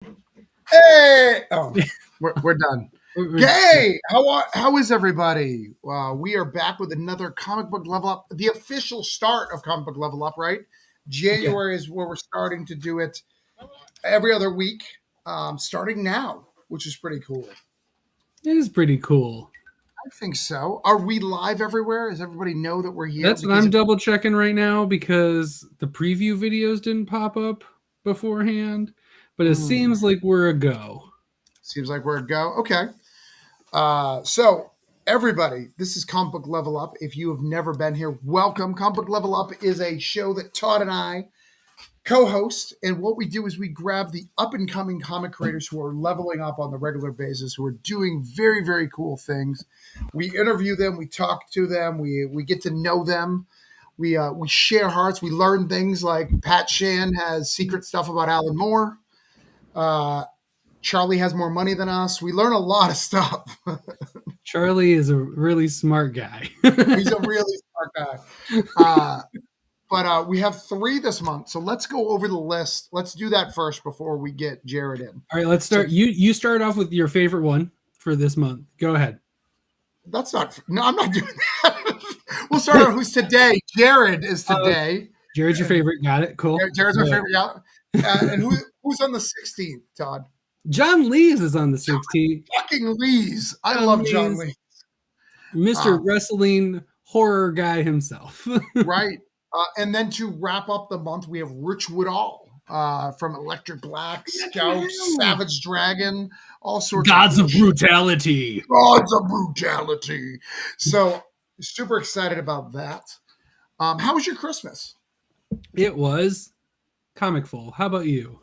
Hey! Oh, we're done. Hey, how is everybody? We are back with another comic book level up, the official start of comic book level up, right? January is where we're starting to do it every other week, starting now, which is pretty cool. It is pretty cool. I think so. Are we live everywhere? Does everybody know that we're here? That's what I'm double checking right now because the preview videos didn't pop up beforehand, but it seems like we're a go. Seems like we're a go. Okay. So everybody, this is Comic Book Level Up. If you have never been here, welcome. Comic Book Level Up is a show that Todd and I co-host, and what we do is we grab the up-and-coming comic creators who are leveling up on the regular basis, who are doing very, very cool things. We interview them, we talk to them, we get to know them. We share hearts. We learn things like Pat Shan has secret stuff about Alan Moore. Charlie has more money than us. We learn a lot of stuff. Charlie is a really smart guy. He's a really smart guy. But we have 3 this month, so let's go over the list. Let's do that first before we get Jarred in. All right, let's start. So, you start off with your favorite one for this month. Go ahead. That's not. No, I'm not doing that. We'll start on who's today. Jarred is today. Jared's your favorite. Got it. Cool. Jared's my favorite. Yeah. And who's on the 16th, Todd? John Lees is on the 16th. Fucking Lees. I love John Lees. Mr. Wrestling horror guy himself. Right. And then to wrap up the month, we have Rich Woodall from Electric Black, Scout, Savage Dragon, all sorts Gods of Brutality. Gods of Brutality. So super excited about that. How was your Christmas? It was comic-full. How about you?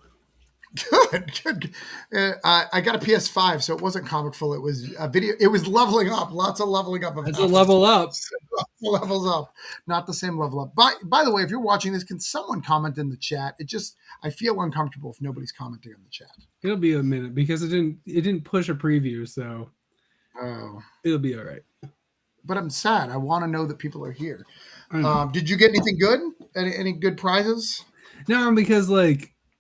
Good. I got a PS5, so it wasn't comic-full. It was a video. It was leveling up. Lots of leveling up. It's a level up. Levels up. Not the same level up. By the way, if you're watching this, can someone comment in the chat? I feel uncomfortable if nobody's commenting in the chat. It'll be a minute because it didn't push a preview, so it'll be all right. But I'm sad. I want to know that people are here. Did you get anything good? Any good prizes? No, because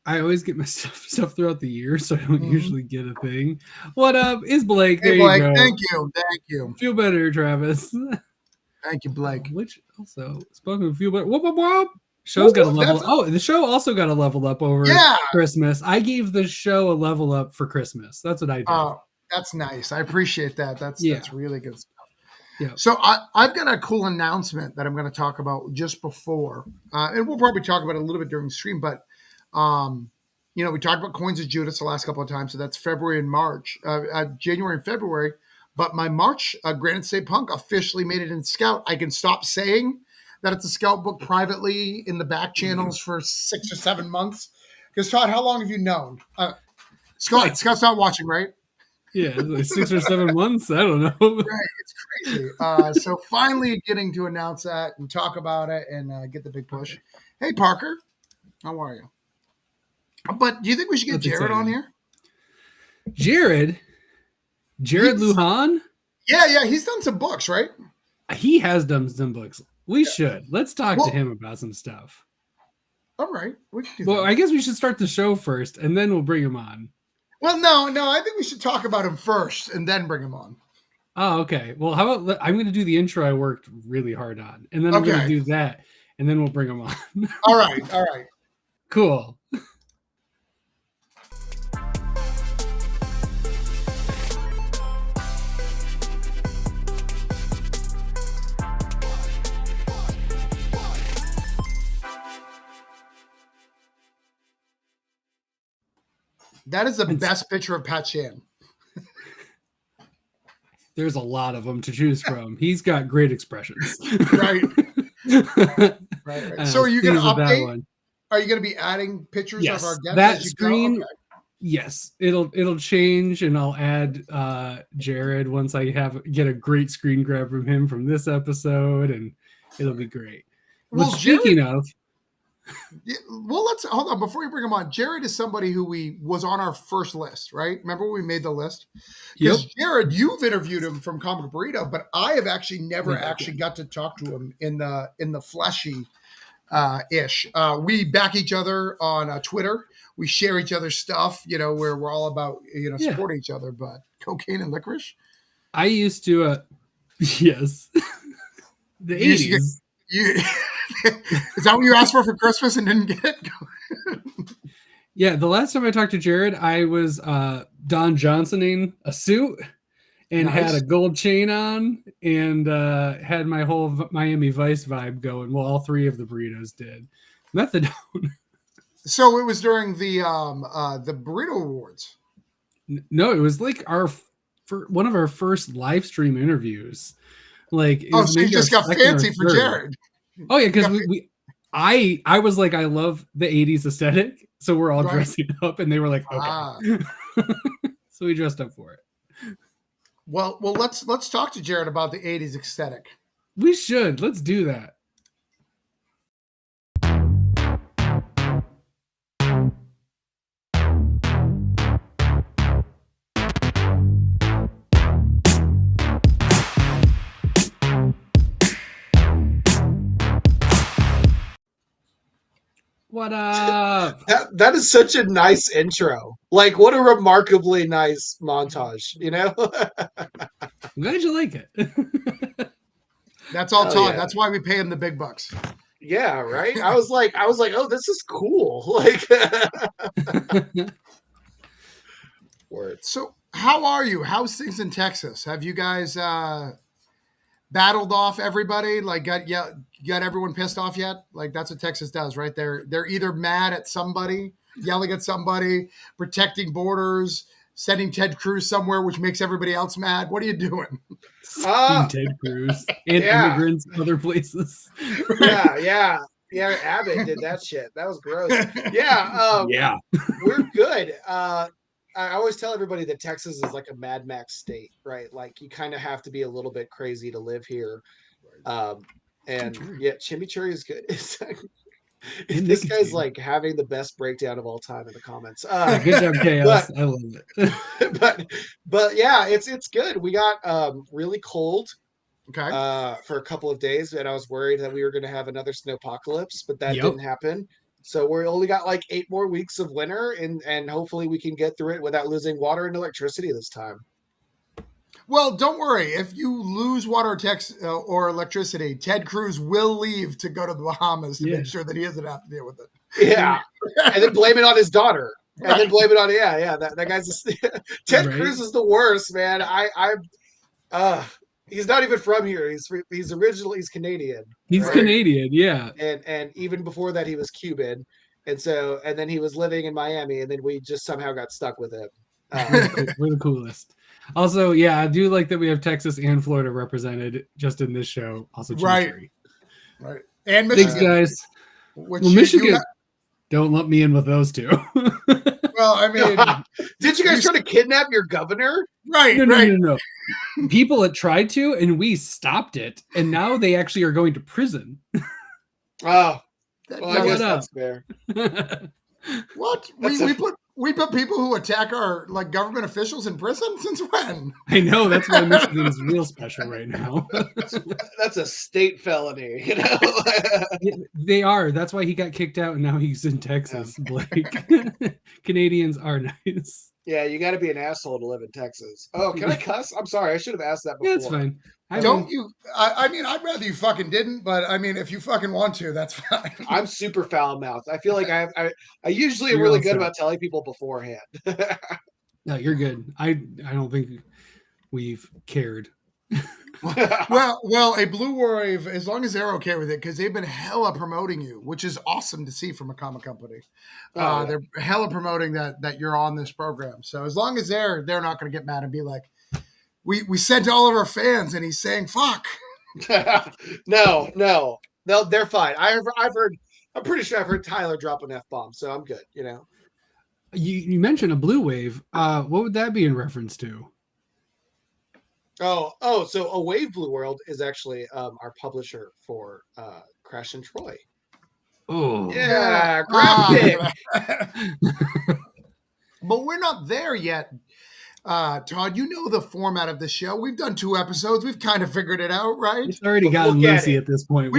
I always get my stuff throughout the year, so I don't usually get a thing. What up? Is Blake? Hey, there Blake. You go. Thank you. Feel better, Travis. Thank you, Blake. Which also, spoken of feel better. Whoop. Show's got a level up. Oh, the show also got a level up over Christmas. I gave the show a level up for Christmas. That's what I did. Oh, that's nice. I appreciate that. That's really good stuff. Yeah. So I've got a cool announcement that I'm going to talk about just before. And we'll probably talk about it a little bit during the stream, but we talked about Coins of Judas the last couple of times, so that's February and March, January and February. But my March Granite State Punk officially made it in Scout. I can stop saying that it's a Scout book privately in the back channels for 6 or 7 months. Because Todd, how long have you known? Scott's not watching, right? Yeah, like 6 or 7 months. I don't know. Right, it's crazy. So finally getting to announce that and talk about it and get the big push. Hey, Parker, how are you? But do you think we should get Jarred on here? Jarred Luján? Yeah, he's done some books, right? He has done some books. We should. Let's talk to him about some stuff. All right. I guess we should start the show first, and then we'll bring him on. Well, no. I think we should talk about him first, and then bring him on. Oh, okay. Well, how about I'm going to do the intro I worked really hard on, and then I'm going to do that, and then we'll bring him on. All right. Cool. That is the best picture of Pat Shan. There's a lot of them to choose from. He's got great expressions. Right. So are you going to update? Are you going to be adding pictures of our guests? That screen, yes. It'll change, and I'll add Jarred once I get a great screen grab from him from this episode, and it'll be great. Well, speaking of... Well, let's hold on before we bring him on. Jarred is somebody who was on our first list, right? Remember when we made the list? Because Jarred, you've interviewed him from Comic Burrito, but I have actually never got to talk to him in the fleshy ish. We back each other on Twitter. we share each other's stuff, where we're all about, supporting each other. But cocaine and licorice? I used to, yes. The 80s. Is that what you asked for Christmas and didn't get it? Yeah, the last time I talked to Jarred, I was Don Johnsoning a suit and had a gold chain on and had my whole Miami Vice vibe going. Well, all three of the burritos did. Methadone. So it was during the burrito awards. No, it was like for one of our first live stream interviews. Like, so you just got fancy for Jarred. Oh yeah, because I was like, I love the 80s aesthetic, so we're all dressing up, and they were like, okay. So we dressed up for it. Well, let's talk to Jarred about the 80s aesthetic. We should. Let's do that. What up? That is such a nice intro. Like, what a remarkably nice montage, I'm glad you like it. That's all Todd. Yeah. That's why we pay him the big bucks. Yeah, right? I was like, oh, this is cool. Like, So how are you? How's things in Texas? Have you guys battled off everybody? Like got everyone pissed off yet? Like that's what Texas does, right? They're either mad at somebody, yelling at somebody, protecting borders, sending Ted Cruz somewhere, which makes everybody else mad. What are you doing? Ted Cruz and immigrants other places. Yeah. Abbott did that shit. That was gross. Yeah. We're good. I always tell everybody that Texas is like a Mad Max state, right? Like you kind of have to be a little bit crazy to live here. Chimichurri is good. This guy's like having the best breakdown of all time in the comments. Good job, Chaos. I love it. but yeah, it's good. We got really cold for a couple of days, and I was worried that we were going to have another snowpocalypse, but that didn't happen. So we only got like 8 more weeks of winter, and hopefully we can get through it without losing water and electricity this time. Well, don't worry. If you lose water or electricity, Ted Cruz will leave to go to the Bahamas to make sure that he doesn't have to deal with it. Yeah, and then blame it on his daughter. And then blame it on that guy's Ted Cruz is the worst, man. He's not even from here. He's Canadian. He's Canadian, yeah. And even before that, he was Cuban, and then he was living in Miami, and then we just somehow got stuck with him. We're the coolest. Also, yeah, I do like that we have Texas and Florida represented just in this show. Also, right, and Michigan. Thanks, guys. Michigan. Don't let me in with those two. Well, I mean, did you guys try to kidnap your governor? Right, No. People had tried to, and we stopped it, and now they actually are going to prison. Oh, well, I guess that's fair. What? We put people who attack our government officials in prison? Since when? I know, that's why Michigan is real special right now. That's a state felony, They are. That's why he got kicked out and now he's in Texas, Blake. Canadians are nice. Yeah, you got to be an asshole to live in Texas. Oh, can I cuss? I'm sorry. I should have asked that before. Yeah, it's fine. I mean, I'd rather you fucking didn't, but I mean, if you fucking want to, that's fine. I'm super foul mouthed. I feel like I usually am really good about telling people beforehand. No, you're good. I don't think we've cared. well, a Blue Wave, as long as they're okay with it, because they've been hella promoting you, which is awesome to see from a comic company. They're hella promoting that you're on this program. So as long as they're not going to get mad and be like, we sent all of our fans, and he's saying fuck. No, they're fine. I'm pretty sure I've heard Tyler drop an F-bomb, so I'm good. You mentioned a Blue Wave. What would that be in reference to? Oh, so A Wave Blue World is actually our publisher for Crash and Troy. Oh. Yeah, graphic. But we're not there yet. Todd, you know the format of the show. We've done 2 episodes. We've kind of figured it out, right? It's already gotten loosey at this point.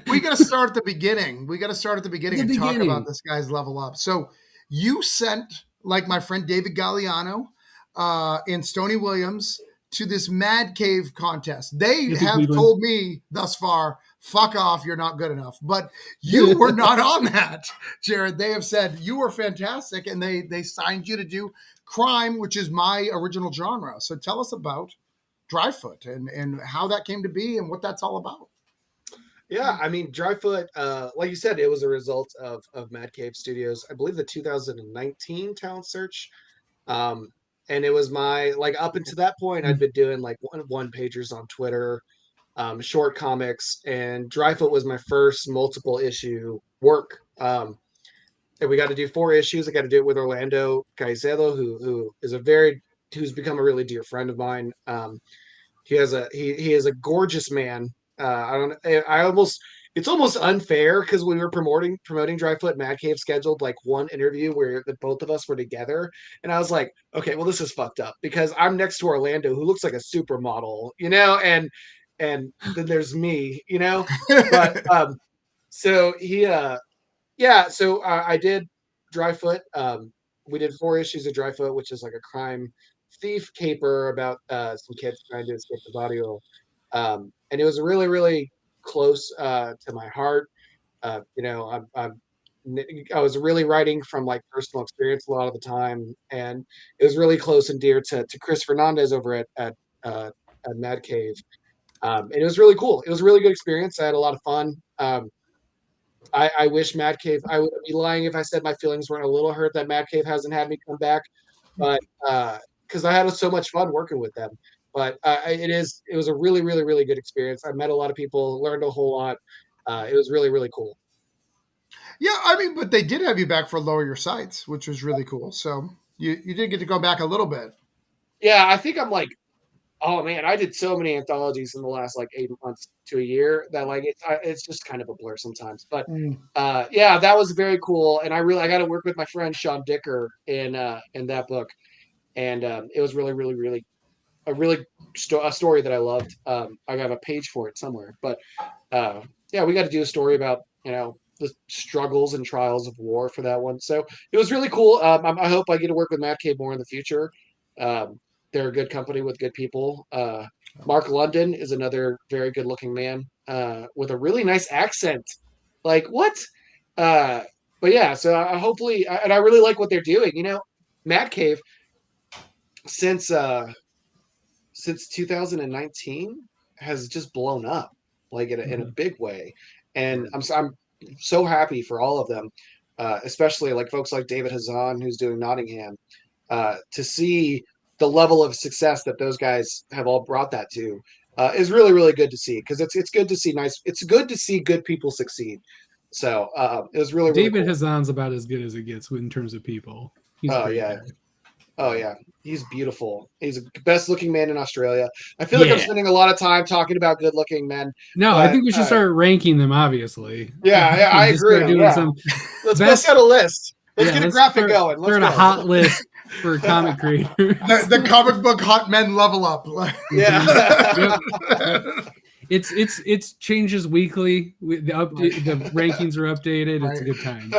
We got to start at the beginning. And talk about this guy's level up. So you sent, like my friend David Galliano and Stoney Williams, to this Mad Cave contest. They have told me thus far, fuck off, you're not good enough. But you were not on that, Jarred. They have said you were fantastic, and they signed you to do crime, which is my original genre. So tell us about Dryfoot and how that came to be and what that's all about. Yeah, I mean, Dryfoot, like you said, it was a result of Mad Cave Studios. I believe the 2019 talent search. And it was my, like, up until that point, I'd been doing like one pagers on Twitter, short comics, and Dryfoot was my first multiple issue work. And we got to do 4 issues. I got to do it with Orlando Caicedo, who's become a really dear friend of mine. He is a gorgeous man. It's almost unfair because we were promoting Dryfoot. Mad Cave scheduled like one interview where the both of us were together, and I was like, okay, well, this is fucked up because I'm next to Orlando, who looks like a supermodel, and then there's me, but so I did Dryfoot. We did 4 issues of Dryfoot, which is like a crime thief caper about some kids trying to escape the barrio. And it was really, really close to my heart. I was really writing from like personal experience a lot of the time, and it was really close and dear to Chris Fernandez over at Mad Cave. And it was really cool. It was a really good experience. I had a lot of fun. I wish Mad Cave, I would be lying if I said my feelings weren't a little hurt that Mad Cave hasn't had me come back, but because I had so much fun working with them. But it was a really, really, really good experience. I met a lot of people, learned a whole lot. It was really, really cool. Yeah, I mean, but they did have you back for Lower Your Sights, which was really cool. So you did get to go back a little bit. Yeah, I think I'm like, oh man, I did so many anthologies in the last like 8 months to a year that like it's just kind of a blur sometimes. But yeah, that was very cool, and I got to work with my friend Sean Dicker in that book, and it was really, really, really a story that I loved. I have a page for it somewhere, but yeah, we got to do a story about the struggles and trials of war for that one. So it was really cool. I hope I get to work with Mad Cave more in the future. They're a good company with good people. Mark London is another very good looking man with a really nice accent. Like what? But yeah, so hopefully, and I really like what they're doing. Mad Cave since 2019 has just blown up like in a big way, and I'm so happy for all of them, especially like folks like David Hazan, who's doing Nottingham, to see the level of success that those guys have all brought that to is really, really good to see, because it's good to see it's good to see good people succeed. So it was really, really David cool. Hazan's about as good as it gets in terms of people. He's yeah. Oh yeah, he's beautiful. He's the best looking man in Australia. I feel like I'm spending a lot of time talking about good looking men. No, I think we should start ranking them, obviously. Yeah, I agree. Let's get a list. Let's get a graphic going. Let's start a hot list for comic creators. The comic book hot men level up. Yeah. Yep. It's changes weekly. The rankings are updated. Right. It's a good time.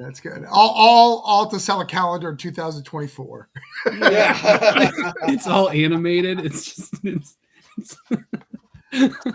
That's good. All to sell a calendar in 2024. Yeah. It's all animated. It's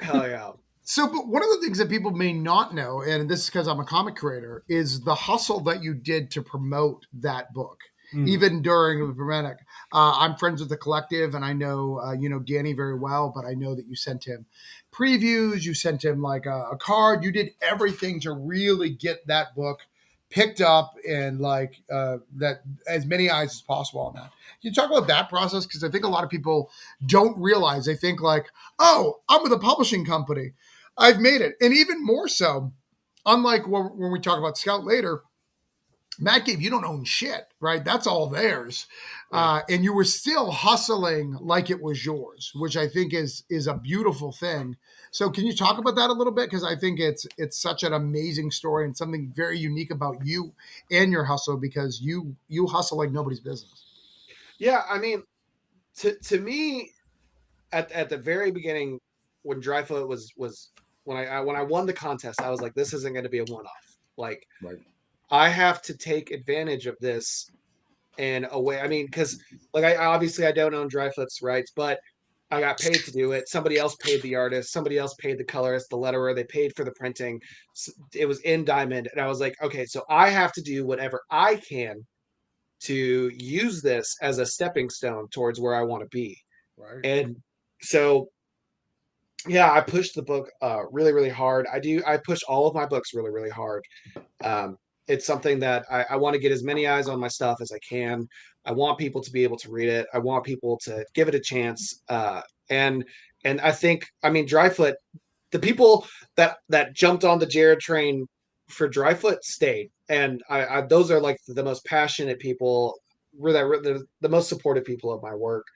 hell yeah. So, but one of the things that people may not know, and this is because I'm a comic creator, is the hustle that you did to promote that book. Even during the pandemic. I'm friends with the collective, and I know Danny very well, but I know that you sent him previews, you sent him like a card, you did everything to really get that book picked up and like that as many eyes as possible on that. Can you talk about that process? Because I think a lot of people don't realize. They think like, oh, I'm with a publishing company, I've made it. And even more so, unlike when we talk about Scout later, Mad Cave, you don't own shit, right? That's all theirs. And you were still hustling like it was yours, which I think is a beautiful thing. So can you talk about that a little bit? Because I think it's such an amazing story and something very unique about you and your hustle, because you hustle like nobody's business. Yeah, I mean, to me, at the very beginning, when Dryfoot was when I won the contest, I was like, this isn't going to be a one-off. Like, right. I have to take advantage of this in a way. I mean, because like I obviously I don't own Dryfoot's rights, but I got paid to do it. Somebody else paid the artist. Somebody else paid the colorist, the letterer. They paid for the printing. It was in diamond, and I was like, okay, so I have to do whatever I can to use this as a stepping stone towards where I want to be. Right. And so, yeah, I pushed the book really, really hard. I push all of my books really, really hard. It's something that I want to get as many eyes on my stuff as I can. I want people to be able to read it. I want people to give it a chance. And I think, I mean, Dryfoot, the people that jumped on the Jarred train for Dryfoot stayed, and I those are like the most passionate people. Were the most supportive people of my work,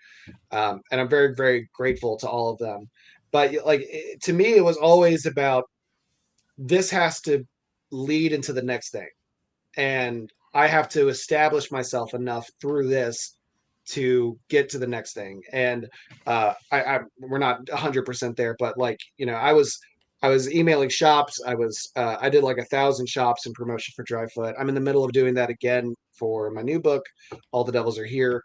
and I'm very, very grateful to all of them. But like to me, it was always about this has to lead into the next thing, and I have to establish myself enough through this to get to the next thing. And we're not 100% there, but like, you know, I was emailing shops. I did like 1,000 shops in promotion for Dryfoot. I'm in the middle of doing that again for my new book, All the Devils Are Here.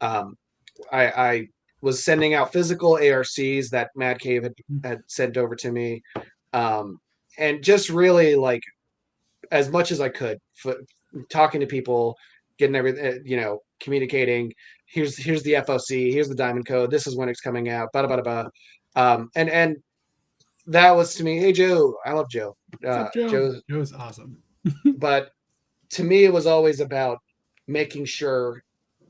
I was sending out physical ARCs that Mad Cave had sent over to me, and just really like as much as I could, talking to people, getting everything, you know, communicating. Here's the FOC. Here's the diamond code. This is when it's coming out. Blah blah blah. And that was to me. Hey Joe, I love Joe. Joe's awesome. But to me, it was always about making sure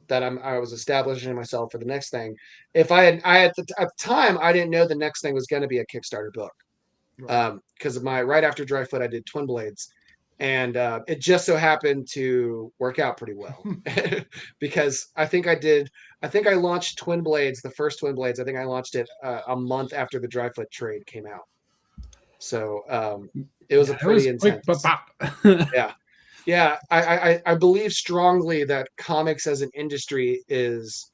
that I was establishing myself for the next thing. If at the time I didn't know the next thing was going to be a Kickstarter book, because right after Dryfoot I did Twin Blades, and it just so happened to work out pretty well because I think I launched Twin Blades, the first Twin Blades. I think I launched it a month after the Dryfoot trade came out, so it was a pretty intense. Yeah, I believe strongly that comics as an industry is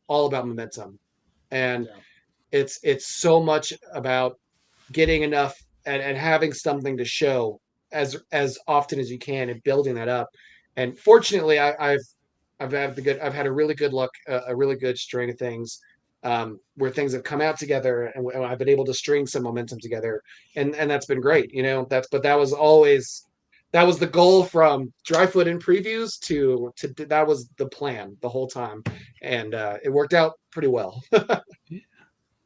all about momentum, and it's so much about getting enough and having something to show as often as you can and building that up. And fortunately, I've had a really good luck, a really good string of things where things have come out together, and I've been able to string some momentum together, and that's been great. You know, that was the goal from Dryfoot in previews to that was the plan the whole time, and it worked out pretty well. Yeah,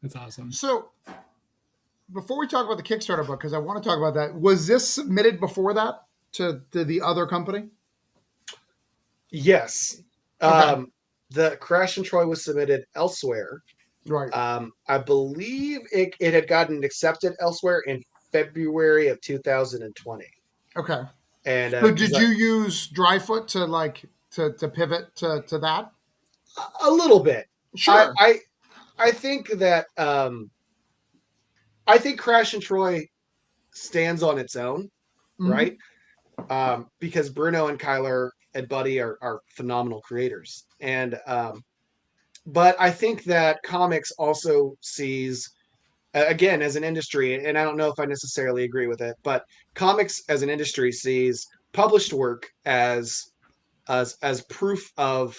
that's awesome. So before we talk about the Kickstarter book, because I want to talk about that, was this submitted before that to the other company? Yes. Okay. The Crash and Troy was submitted elsewhere. Right. I believe it had gotten accepted elsewhere in February of 2020. Okay. And so did you use Dryfoot to pivot to that? A little bit. Sure. I think that I think Crash and Troy stands on its own, right? Because Bruno and Kyler and Buddy are phenomenal creators, and but I think that comics also sees, again, as an industry, and I don't know if I necessarily agree with it, but comics as an industry sees published work as proof of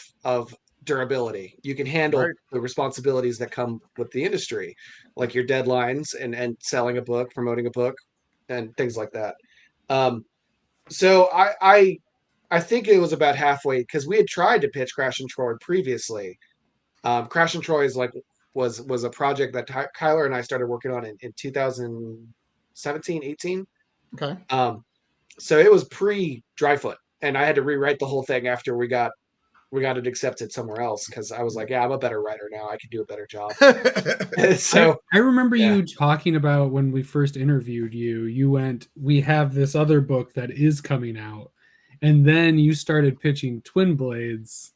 durability. You can handle the responsibilities that come with the industry, like your deadlines and selling a book, promoting a book, and things like that. So I think it was about halfway, because we had tried to pitch Crash and Troy previously. Crash and Troy was a project that Kyler and I started working on in 2017, 18. Okay. So it was pre Dryfoot, and I had to rewrite the whole thing after we got it accepted somewhere else, because I was like, yeah, I'm a better writer now. I can do a better job. So I remember you talking about when we first interviewed you went, we have this other book that is coming out. And then you started pitching Twin Blades.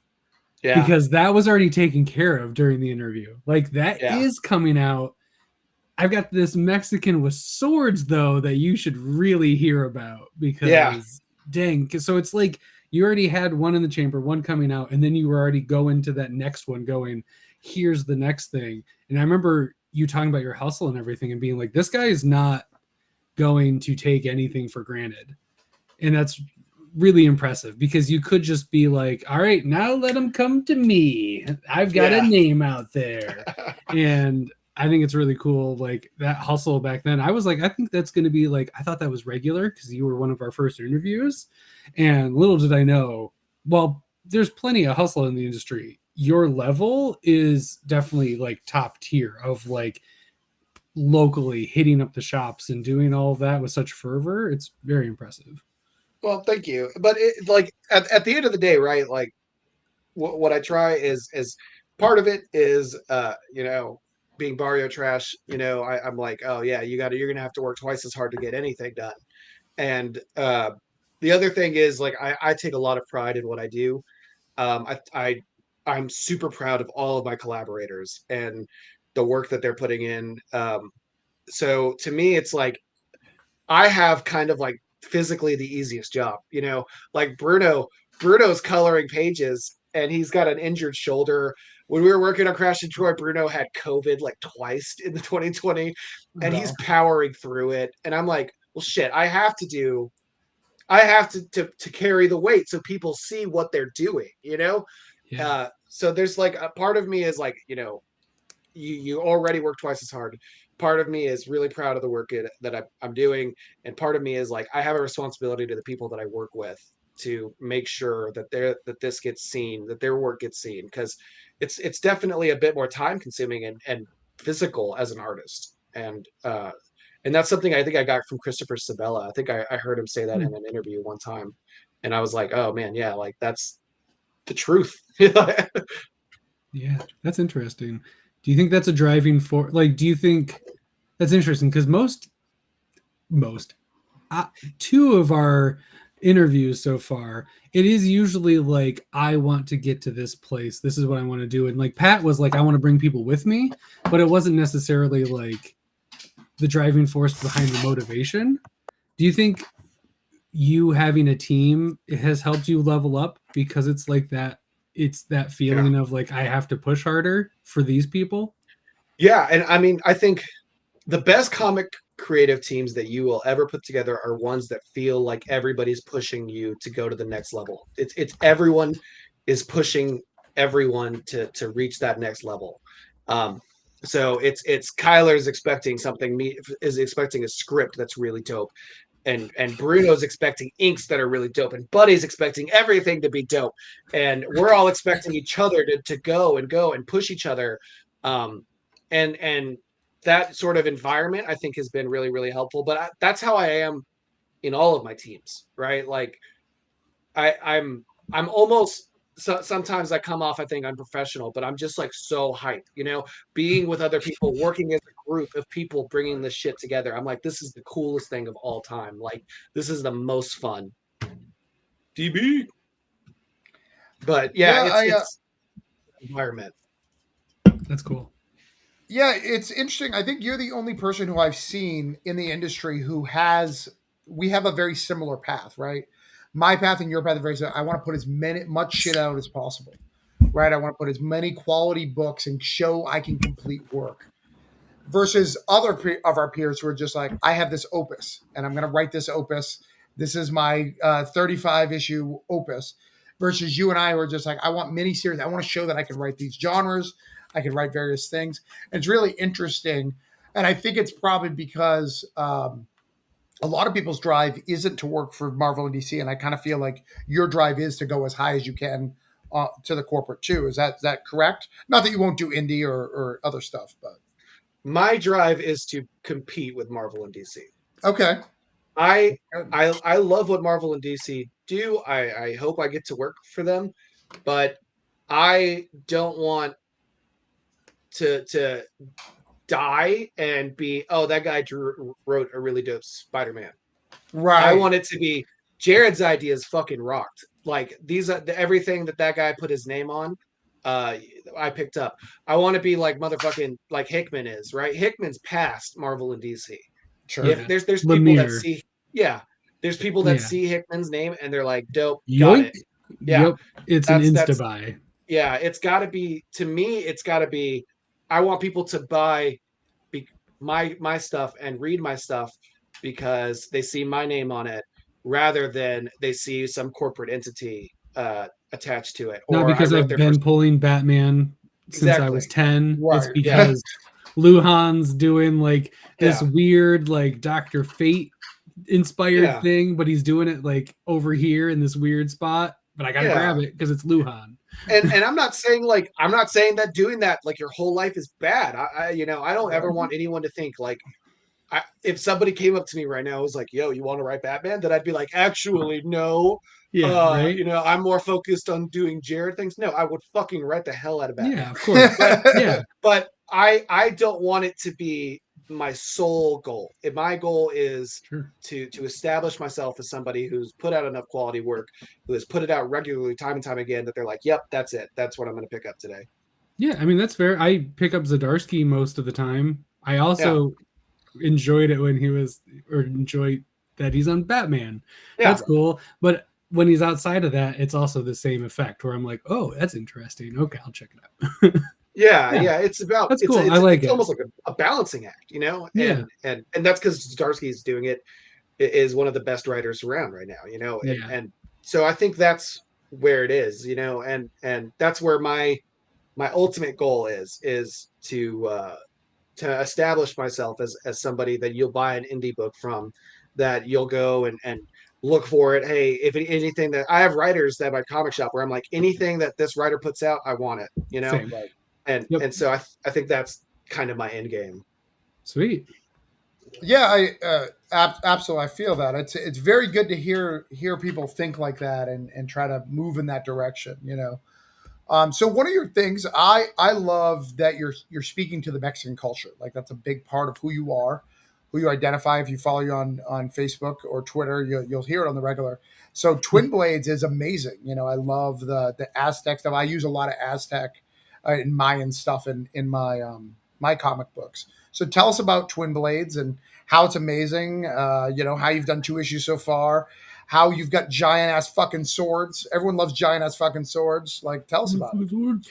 Yeah. Because that was already taken care of during the interview. Like that is coming out. I've got this Mexican with swords though that you should really hear about, because dang. So it's like you already had one in the chamber, one coming out, and then you were already going to that next one going, here's the next thing. And I remember you talking about your hustle and everything and being like, this guy is not going to take anything for granted. And that's really impressive because you could just be like, all right, now let him come to me. I've got a name out there. And I think it's really cool. Like that hustle back then, I was like, I think that's going to be like, I thought that was regular because you were one of our first interviews. And little did I know, well, there's plenty of hustle in the industry. Your level is definitely like top tier of like locally hitting up the shops and doing all of that with such fervor. It's very impressive. Well, thank you. But it, like at the end of the day, right? Like what I try is part of it is you know, being Barrio trash. You know, I'm like, oh yeah, you're gonna have to work twice as hard to get anything done. And the other thing is like I take a lot of pride in what I do. I'm super proud of all of my collaborators and the work that they're putting in. So to me, it's like I have kind of like physically the easiest job, you know, like Bruno's coloring pages and he's got an injured shoulder. When we were working on Crash and Troy, Bruno had COVID like twice in the 2020 and he's powering through it. And I'm like, well, shit, I have to carry the weight so people see what they're doing, you know? Yeah. So there's like a part of me is like, you know, you already work twice as hard. Part of me is really proud of the work that I'm doing. And part of me is like, I have a responsibility to the people that I work with to make sure that this gets seen, that their work gets seen. Cause it's definitely a bit more time consuming and physical as an artist. And that's something I think I got from Christopher Sabella. I think I heard him say that in an interview one time. And I was like, oh man, yeah, like that's the truth. Yeah, that's interesting. Do you think that's a driving force? Like, do you think that's interesting? Because most, two of our interviews so far, it is usually like, I want to get to this place. This is what I want to do. And like Pat was like, I want to bring people with me, but it wasn't necessarily like the driving force behind the motivation. Do you think you having a team has helped you level up because it's like that? It's that feeling of like, I have to push harder for these people. Yeah. And I mean, I think the best comic creative teams that you will ever put together are ones that feel like everybody's pushing you to go to the next level. It's everyone is pushing everyone to reach that next level. So it's Kyler's expecting something, me is expecting a script that's really dope. And Bruno's expecting inks that are really dope, and Buddy's expecting everything to be dope, and we're all expecting each other to go and push each other, and that sort of environment I think has been really, really helpful. But that's how I am in all of my teams, right? Like I'm almost. So sometimes I come off, I think, unprofessional, but I'm just like so hyped, you know, being with other people, working as a group of people, bringing this shit together. I'm like, this is the coolest thing of all time. Like, this is the most fun. DB. But yeah, it's environment. That's cool. Yeah, it's interesting. I think you're the only person who I've seen in the industry who we have a very similar path, right? My path and your path are very similar. I want to put much shit out as possible, right? I want to put as many quality books and show I can complete work versus other of our peers who are just like, I have this opus and I'm going to write this opus. This is my 35 issue opus versus you and I who are just like, I want miniseries. I want to show that I can write these genres. I can write various things. And it's really interesting. And I think it's probably because, a lot of people's drive isn't to work for Marvel and DC, and I kind of feel like your drive is to go as high as you can to the corporate too. Is that correct? Not that you won't do indie or other stuff, but my drive is to compete with Marvel and DC. Okay. I love what Marvel and DC do. I hope I get to work for them, but I don't want to die and be, oh, that guy wrote a really dope Spider-Man. Right. I want it to be Jarred's ideas fucking rocked. Like these are everything that guy put his name on. I picked up. I want to be like motherfucking like Hickman is, right? Hickman's past Marvel and DC. Sure. If there's people that see, there's people that see Hickman's name and they're like, dope, got it. Yeah, yep. It's an insta buy. Yeah, it's got to be, to me, it's got to be, I want people to buy my stuff and read my stuff because they see my name on it rather than they see some corporate entity attached to it. Not Or I because wrote I've their been first. pulling Batman since I was Exactly. 10. It's Right. Yeah. because Luhan's doing like this Yeah. weird like Dr. Fate inspired Yeah. thing, but he's doing it like over here in this weird spot. But I gotta Yeah. grab it because it's Luhan. And I'm not saying that doing that like your whole life is bad. I don't ever want anyone to think like if somebody came up to me right now and was like, yo, you want to write Batman? Then I'd be like, actually, no. Yeah, right. I'm more focused on doing Jarred things. No, I would fucking write the hell out of Batman. Yeah, of course. But I don't want it to be my sole goal. My goal is to establish myself as somebody who's put out enough quality work, who has put it out regularly time and time again, that they're like, yep, that's it. That's what I'm going to pick up today. Yeah, I mean, that's fair. I pick up Zdarsky most of the time. I also enjoyed it when enjoy that he's on Batman. Yeah. That's cool. But when he's outside of that, it's also the same effect where I'm like, oh, that's interesting. Okay, I'll check it out. Yeah. It's about that's cool. I like it. Almost like a balancing act, Yeah. And that's because Zdarsky's doing it is one of the best writers around right now, and so I think that's where it is, and that's where my ultimate goal is to establish myself as somebody that you'll buy an indie book from, that you'll go and look for it. Hey, if anything that I have writers that my comic shop where I'm like, anything that this writer puts out, I want it, Same. and so I think that's kind of my end game. Sweet. Yeah, I absolutely. I feel that it's very good to hear people think like that and try to move in that direction. So one of your things I love that you're speaking to the Mexican culture. Like that's a big part of who you are, who you identify. If you follow you on Facebook or Twitter, you'll hear it on the regular. So Twin Blades is amazing. I love the Aztec stuff. I use a lot of Aztec and Mayan stuff in my my comic books. So tell us about Twin Blades and how it's amazing. How you've done 2 issues so far. How you've got giant ass fucking swords. Everyone loves giant ass fucking swords. Like, tell us about it.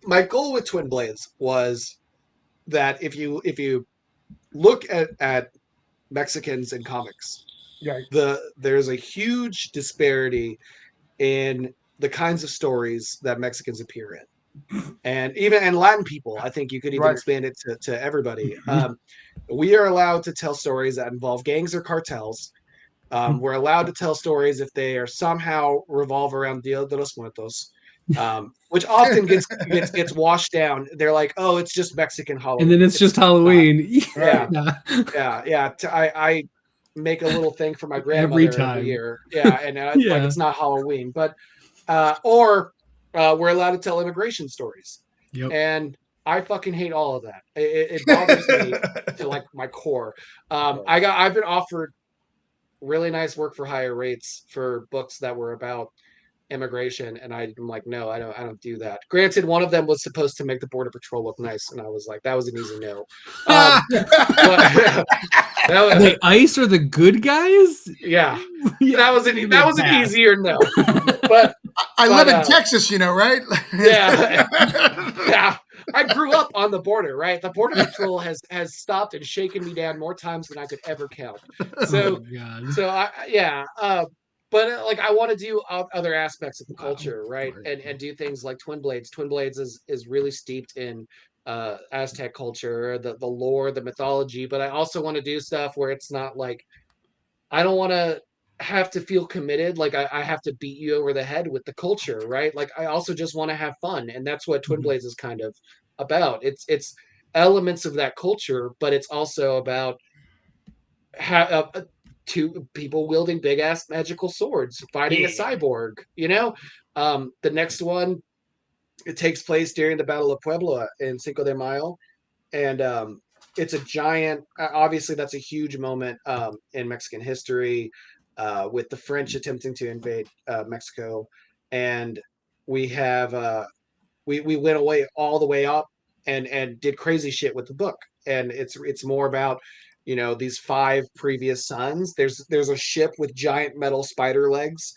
My goal with Twin Blades was that if you look at Mexicans in comics, there's a huge disparity in the kinds of stories that Mexicans appear in. And Latin people, I think you could even expand it to everybody. We are allowed to tell stories that involve gangs or cartels. We're allowed to tell stories if they are somehow revolve around Dia de los Muertos, which often gets washed down. They're like, oh, it's just Mexican Halloween. And then it's just Halloween. Yeah. I make a little thing for my grandmother every year. Yeah, and like it's not Halloween, but or we're allowed to tell immigration stories. Yep. And I fucking hate all of that. It bothers me to like my core. I've been offered really nice work for higher rates for books that were about immigration, and I'm like, no, I don't do that. Granted, one of them was supposed to make the Border Patrol look nice, and I was like, that was an easy no. Wait, ICE are the good guys? Yeah. That was an easier no. But I live in Texas, right? Yeah. I grew up on the border, right? The Border Patrol has stopped and shaken me down more times than I could ever count. So, but like I want to do other aspects of the culture, right? And do things like Twin Blades. Twin Blades is really steeped in Aztec culture, the lore, the mythology, but I also want to do stuff where it's not like I don't want to have to feel committed, like I have to beat you over the head with the culture, right? Like I also just want to have fun, and that's what Twin Blades is kind of about. It's elements of that culture, but it's also about two people wielding big ass magical swords fighting a cyborg. The next one, it takes place during the Battle of Puebla in Cinco de Mayo, and it's a giant. Obviously, that's a huge moment in Mexican history, with the French attempting to invade Mexico, and we have we went away all the way up and did crazy shit with the book, and it's more about these 5 previous suns. There's a ship with giant metal spider legs.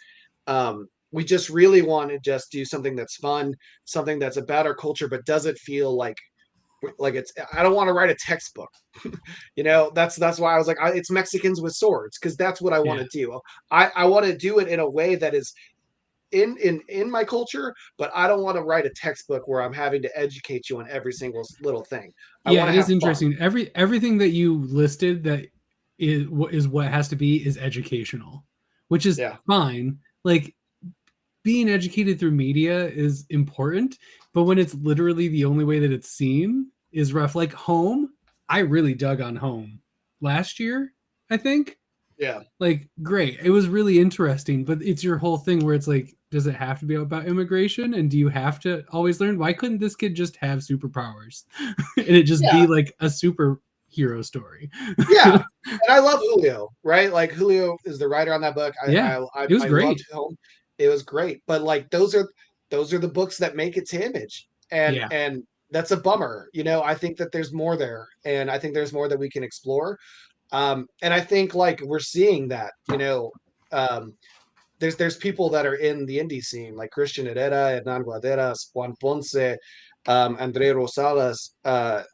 We just really want to just do something that's fun, something that's about our culture, but doesn't feel like like I don't want to write a textbook. That's why I was like, it's Mexicans with swords, because that's what I want to do. I want to do it in a way that is in my culture, but I don't want to write a textbook where I'm having to educate you on every single little thing. I want to have interesting. fun. Everything that you listed that is what has to be is educational, which is fine. Like, being educated through media is important, but when it's literally the only way that it's seen is rough. Like Home, I really dug on Home last year, I think. Yeah. Like, great. It was really interesting, but it's your whole thing where it's like, does it have to be about immigration? And do you have to always learn? Why couldn't this kid just have superpowers and it just be like a superhero story? Yeah. And I love Julio, right? Like, Julio is the writer on that book. It was great. Loved Home. It was great. But like, those are the books that make it to Image. And that's a bummer. I think that there's more there, and I think there's more that we can explore. And I think like we're seeing that, there's people that are in the indie scene, like Christian Herrera, Hernan Guaderas, Juan Ponce, Andre Rosales,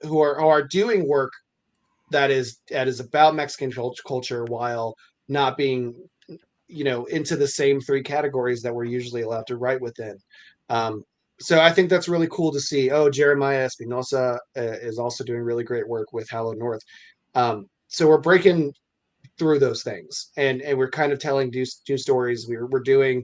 who are doing work that is about Mexican culture, while not being, into the same three categories that we're usually allowed to write within. So I think that's really cool to see. Oh, Jeremiah Espinosa is also doing really great work with Hello North. So we're breaking through those things, and we're kind of telling two stories. We're doing.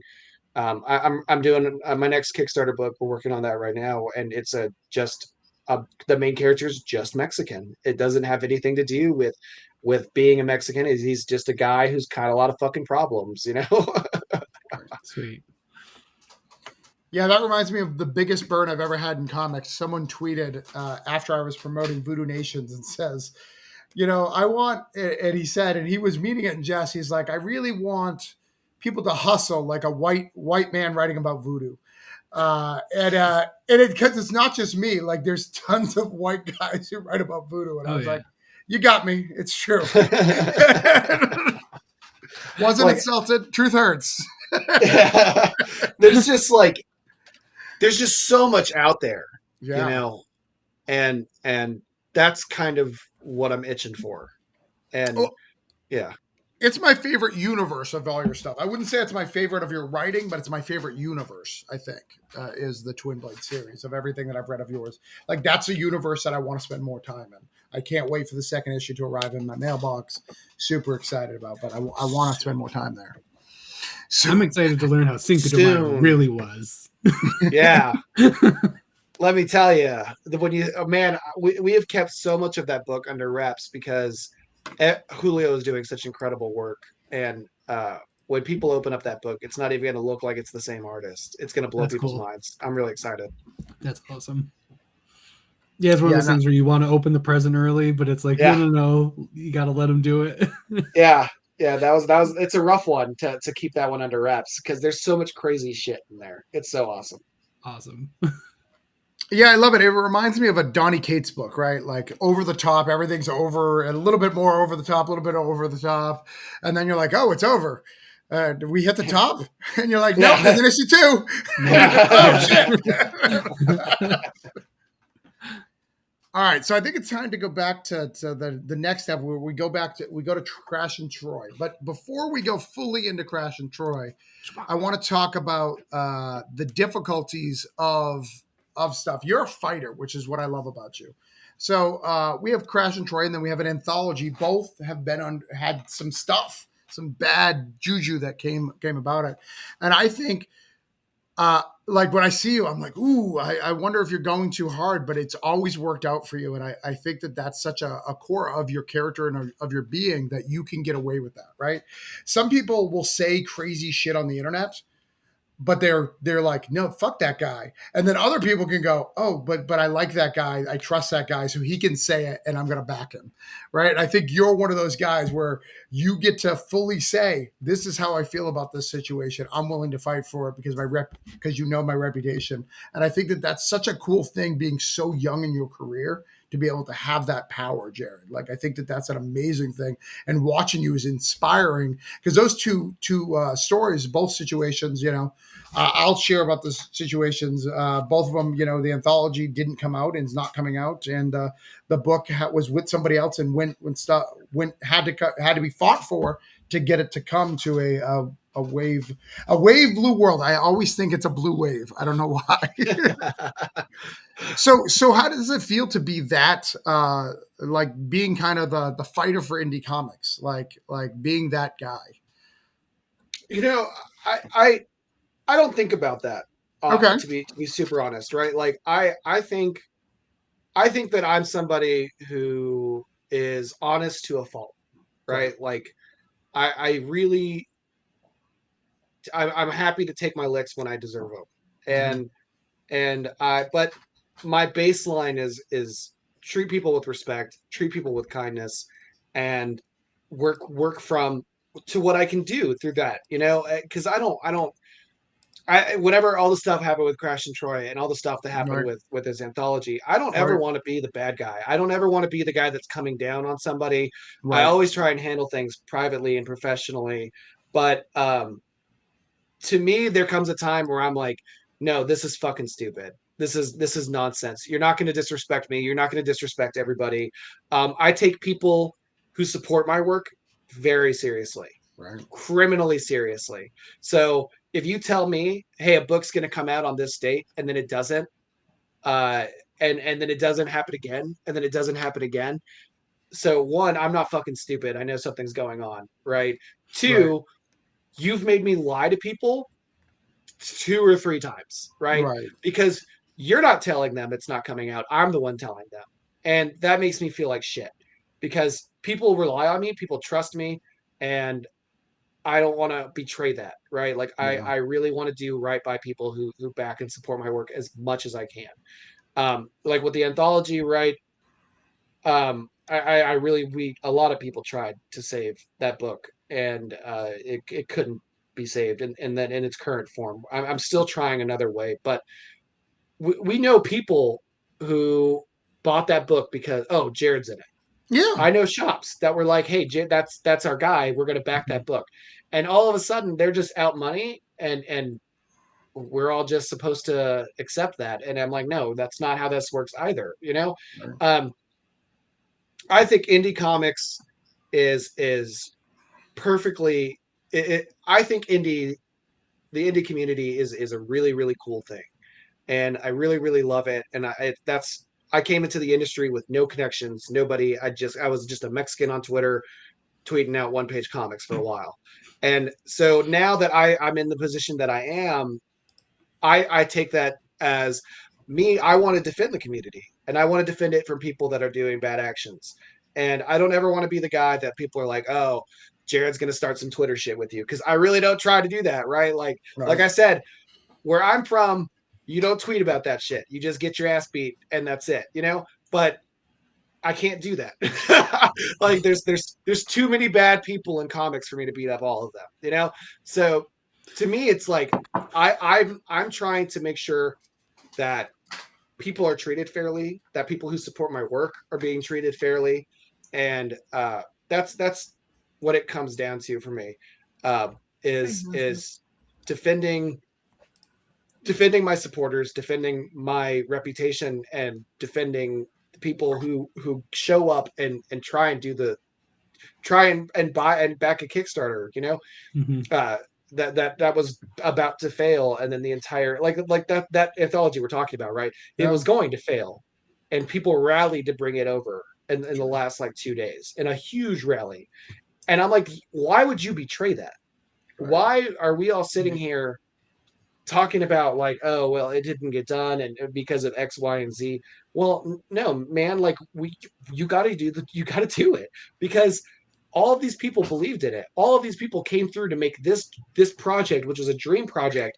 I'm doing my next Kickstarter book. We're working on that right now, and it's the main character is just Mexican. It doesn't have anything to do with being a Mexican. He's just a guy who's got a lot of fucking problems, Sweet. Yeah, that reminds me of the biggest burn I've ever had in comics. Someone tweeted after I was promoting Voodoo Nations and says, I want, and he said, and he was meaning it in jest, he's like, I really want people to hustle like a white man writing about voodoo. Because it's not just me, like there's tons of white guys who write about voodoo. And I was like, you got me. It's true. Wasn't insulted. Truth hurts. There's just so much out there, and that's kind of what I'm itching for. And it's my favorite universe of all your stuff. I wouldn't say it's my favorite of your writing, but it's my favorite universe, I think, is the Twin Blade series of everything that I've read of yours. Like, that's a universe that I want to spend more time in. I can't wait for the second issue to arrive in my mailbox. Super excited about, but I want to spend more time there. So, I'm excited to learn how Cinco de Mayo really was. Yeah. Let me tell you, we have kept so much of that book under wraps because Julio is doing such incredible work. And when people open up that book, it's not even going to look like it's the same artist. It's going to blow people's minds. I'm really excited. That's awesome. Yeah, it's one of those things where you want to open the present early, but it's like, no, you got to let them do it. Yeah, that was. It's a rough one to keep that one under wraps because there's so much crazy shit in there. It's so awesome. Awesome. Yeah, I love it. It reminds me of a Donny Cates book, right? Like over the top, everything's over, and a little bit more over the top, a little bit over the top, and then you're like, oh, it's over. Did we hit the top? And you're like, no, there's an issue 2. Oh shit. All right, so I think it's time to go back to the next step where we go to Crash and Troy. But before we go fully into Crash and Troy, I want to talk about the difficulties of stuff. You're a fighter, which is what I love about you. So we have Crash and Troy, and then we have an anthology. Both have had some stuff, some bad juju that came about it, and I think. Like when I see you, I'm like, ooh, I wonder if you're going too hard, but it's always worked out for you. And I think that that's such a core of your character and of your being that you can get away with that, right? Some people will say crazy shit on the internet, but they're like, no, fuck that guy. And then other people can go, oh, but I like that guy. I trust that guy. So he can say it and I'm going to back him. Right. I think you're one of those guys where you get to fully say, this is how I feel about this situation. I'm willing to fight for it because because my reputation. And I think that that's such a cool thing being so young in your career to be able to have that power, Jarred. Like, I think that that's an amazing thing. And watching you is inspiring because those two stories, both situations, I'll share about the situations. Both of them, the anthology didn't come out and is not coming out. And the book was with somebody else and had to be fought for to get it to come to a wave blue world. I always think it's a blue wave. I don't know why. So how does it feel to be that like being kind of the fighter for indie comics, like being that guy? I don't think about that. Okay. To be super honest, right? Like I think that I'm somebody who is honest to a fault, right? Like I really I'm happy to take my licks when I deserve them, but my baseline is treat people with respect, treat people with kindness, and work from to what I can do through that, because whenever all the stuff happened with Crash and Troy and all the stuff that happened with his anthology, I don't ever want to be the bad guy. I don't ever want to be the guy that's coming down on somebody. I always try and handle things privately and professionally, but to me, there comes a time where I'm like, no, this is fucking stupid. This is nonsense. You're not going to disrespect me. You're not going to disrespect everybody. I take people who support my work very seriously, criminally seriously. So if you tell me, hey, a book's going to come out on this date and then it doesn't, and then it doesn't happen again, and then it doesn't happen again. So one, I'm not fucking stupid. I know something's going on, right? Two, you've made me lie to people 2 or 3 times, right? Because you're not telling them it's not coming out. I'm the one telling them. And that makes me feel like shit because people rely on me, people trust me, and I don't want to betray that, right? Like I really want to do right by people who back and support my work as much as I can. Like with the anthology, right? I really a lot of people tried to save that book and it couldn't be saved and then in its current form. I'm still trying another way, but we know people who bought that book because Jarred's in it. Yeah, I know shops that were like, hey, that's our guy. We're gonna back that book, and all of a sudden they're just out money and we're all just supposed to accept that. And I'm like, no, that's not how this works either. I think indie comics is perfectly. I think the indie community is a really really cool thing, and I really really love it. And I came into the industry with no connections, nobody. I was just a Mexican on Twitter, tweeting out one page comics for a while, and so now that I'm in the position that I am, I take that as me. I want to defend the community and I want to defend it from people that are doing bad actions. And I don't ever want to be the guy that people are like, oh, Jarred's going to start some Twitter shit with you. Cause I really don't try to do that. Right. Like I said, where I'm from, you don't tweet about that shit. You just get your ass beat and that's it, but I can't do that. Like there's too many bad people in comics for me to beat up all of them, So to me, it's like I'm trying to make sure that people are treated fairly, that people who support my work are being treated fairly, and that's what it comes down to for me. Is defending my supporters, defending my reputation, and defending the people who show up and try and buy and back a Kickstarter, that was about to fail, and then the entire like that anthology we're talking about, right? It was going to fail, and people rallied to bring it over in the last like 2 days in a huge rally, and I'm like, why would you betray that? Why are we all sitting here talking about like, oh well, it didn't get done and because of X, Y, and Z? Well, no, man, like you got to do it because all of these people believed in it. All of these people came through to make this project, which was a dream project,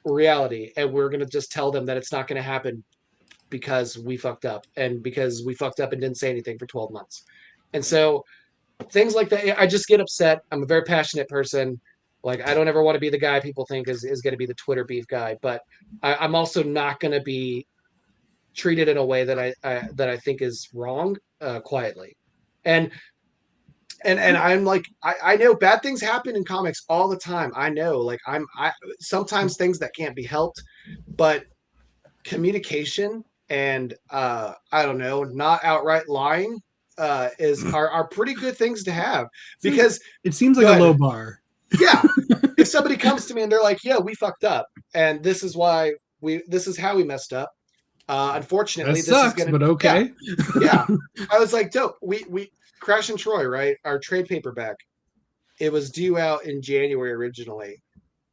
reality. And we're going to just tell them that it's not going to happen because we fucked up and didn't say anything for 12 months. And so things like that, I just get upset. I'm a very passionate person. Like, I don't ever want to be the guy people think is going to be the Twitter beef guy, but I'm also not going to be treated in a way that I think is wrong, quietly. And I'm like, I know bad things happen in comics all the time. I know, like I sometimes things that can't be helped, but communication and I don't know, not outright lying are pretty good things to have, because it seems like a good. low bar. Yeah. If somebody comes to me and they're like, yeah, we fucked up and this is how we messed up. Unfortunately, that sucks, but okay. Yeah. I was like, dope. We Crash and Troy, right? Our trade paperback. It was due out in January originally.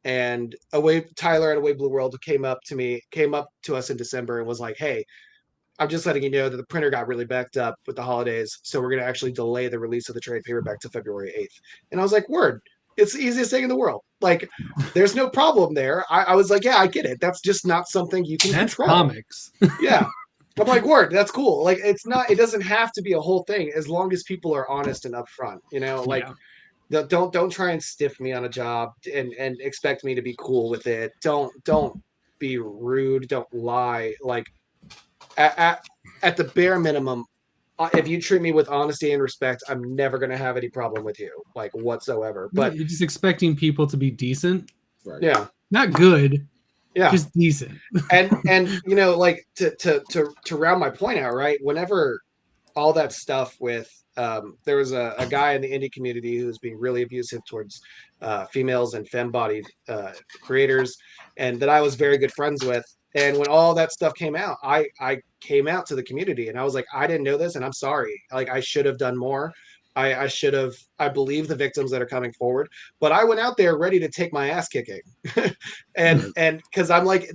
And Tyler at Away Blue World came up to us in December and was like, hey, I'm just letting you know that the printer got really backed up with the holidays. So we're going to actually delay the release of the trade paperback to February 8th. And I was like, word, it's the easiest thing in the world. Like, there's no problem there. I was like, yeah, I get it. That's just not something you can control. Comics. Yeah. I'm like, word, that's cool. Like, it doesn't have to be a whole thing as long as people are honest and upfront, like, don't try and stiff me on a job and expect me to be cool with it. Don't be rude. Don't lie. Like, at the bare minimum, if you treat me with honesty and respect, I'm never going to have any problem with you, like, whatsoever. But you're just expecting people to be decent. Right. Yeah. Not good. Yeah. Just decent. and like, to round my point out, right? Whenever all that stuff with, there was a guy in the indie community who was being really abusive towards females and femme-bodied creators, and that I was very good friends with. And when all that stuff came out, I came out to the community and I was like, I didn't know this and I'm sorry. Like, I should have done more. I should have, I believe the victims that are coming forward, but I went out there ready to take my ass kicking. and because I'm like,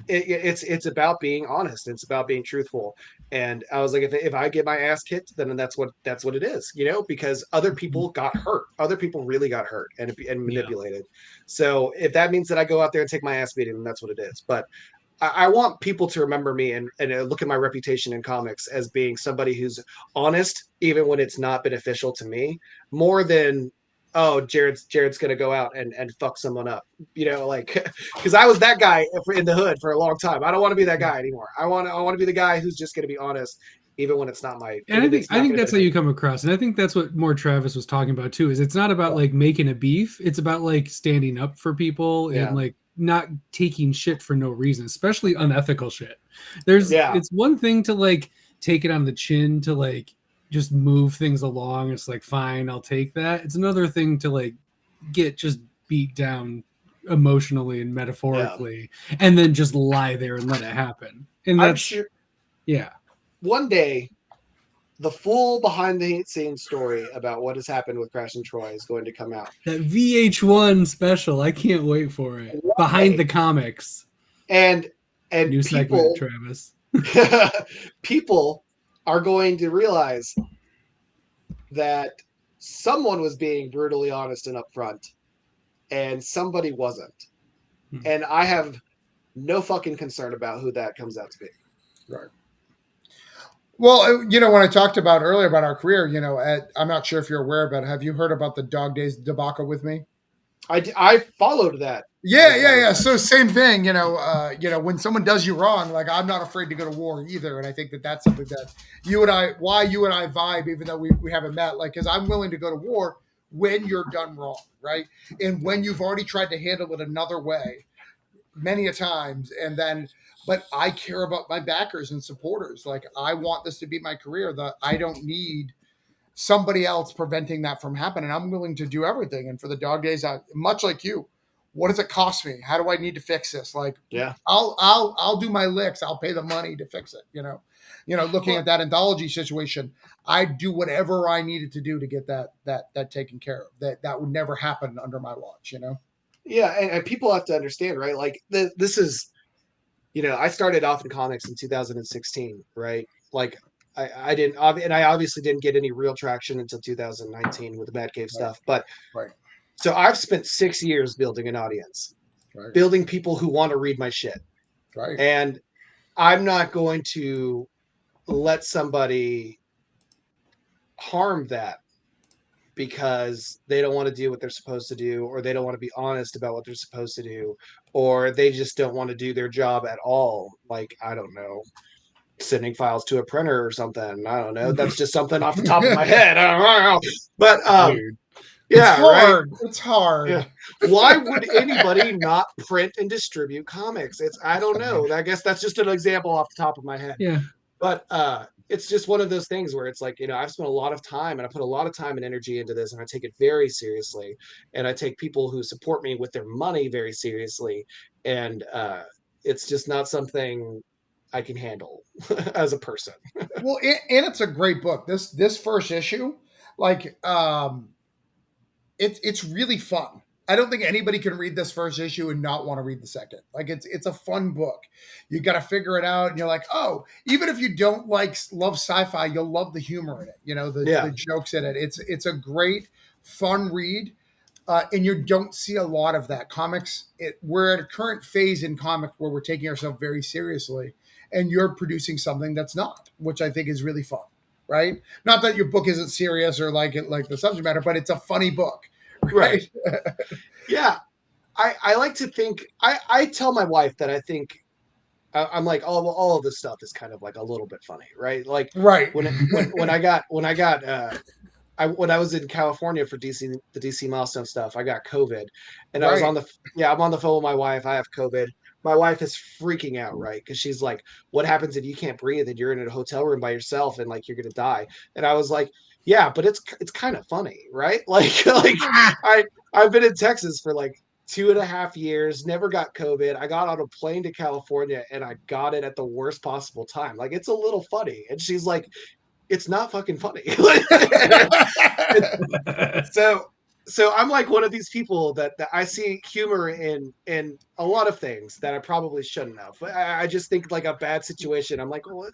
it's about being honest. It's about being truthful. And I was like, if I get my ass kicked, then that's what it is, because other people got hurt. Other people really got hurt and manipulated. Yeah. So if that means that I go out there and take my ass beating, then that's what it is. But I want people to remember me and look at my reputation in comics as being somebody who's honest, even when it's not beneficial to me, more than, oh, Jarred's going to go out and fuck someone up, like, because I was that guy in the hood for a long time. I don't want to be that guy anymore. I want to be the guy who's just going to be honest, even when it's not my. And I think that's how you come across. And I think that's what more Travis was talking about too, is it's not about like making a beef. It's about like standing up for people and like not taking shit for no reason, especially unethical shit. It's one thing to like take it on the chin to like just move things along. It's like, fine, I'll take that. It's another thing to like get just beat down emotionally and metaphorically and then just lie there and let it happen. And that's, I'm sure, one day the full behind the scenes story about what has happened with Crash and Troy is going to come out. That VH1 special, I can't wait for it. Behind the comics. And new people, segment, Travis. People are going to realize that someone was being brutally honest and upfront and somebody wasn't. And I have no fucking concern about who that comes out to be. Right. Well, when I talked about earlier about our career, I'm not sure if you're aware about it. Have you heard about the Dog Days debacle with me? I followed that. Yeah. So same thing, when someone does you wrong, like, I'm not afraid to go to war either. And I think that that's something that you and I vibe, even though we haven't met, like, because I'm willing to go to war when you're done wrong. Right. And when you've already tried to handle it another way many a times. And then, but I care about my backers and supporters. Like, I want this to be my career. I don't need somebody else preventing that from happening. I'm willing to do everything. And for the Dog Days, much like you, what does it cost me? How do I need to fix this? Like, I'll do my licks. I'll pay the money to fix it. Looking at that anthology situation, I'd do whatever I needed to do to get that taken care of. That would never happen under my watch. Yeah, and people have to understand, right? Like, this is, I started off in comics in 2016, right? Like, I didn't, and I obviously didn't get any real traction until 2019 with the Mad Cave stuff. But so I've spent 6 years building an audience, building people who want to read my shit. Right. And I'm not going to let somebody harm that because they don't want to do what they're supposed to do, or they don't want to be honest about what they're supposed to do, or they just don't want to do their job at all. Like, I don't know, sending files to a printer or something. I don't know. That's just something off the top of my head. I don't know. But yeah, it's hard. Right? It's hard. Yeah. Why would anybody not print and distribute comics? I don't know. I guess that's just an example off the top of my head. Yeah. But it's just one of those things where it's like, I've spent a lot of time and I put a lot of time and energy into this, and I take it very seriously. And I take people who support me with their money very seriously. And it's just not something I can handle as a person. Well, and it's a great book. This first issue, like, it's really fun. I don't think anybody can read this first issue and not want to read the second. Like, it's a fun book. You got to figure it out, and you're like, oh, even if you don't love sci-fi, you'll love the humor in it. The jokes in it. It's a great, fun read, and you don't see a lot of that. Comics, we're at a current phase in comics where we're taking ourselves very seriously, and you're producing something that's not, which I think is really fun. Right? Not that your book isn't serious or like the subject matter, but it's a funny book. Right. Yeah. I like to think, I tell my wife that I think, I'm like, oh, well, all of this stuff is kind of like a little bit funny, right? Like, right. When I was in California for the DC milestone stuff, I got COVID, and I was I'm on the phone with my wife. I have COVID. My wife is freaking out, right? Because she's like, what happens if you can't breathe and you're in a hotel room by yourself and like you're gonna die? And I was like, yeah, but it's kind of funny, right? Like I've been in Texas for like 2.5 years, never got COVID. I got on a plane to California and I got it at the worst possible time. Like, it's a little funny. And she's like, it's not fucking funny. So I'm like one of these people that I see humor in a lot of things that I probably shouldn't have. But I just think like a bad situation, I'm like, well,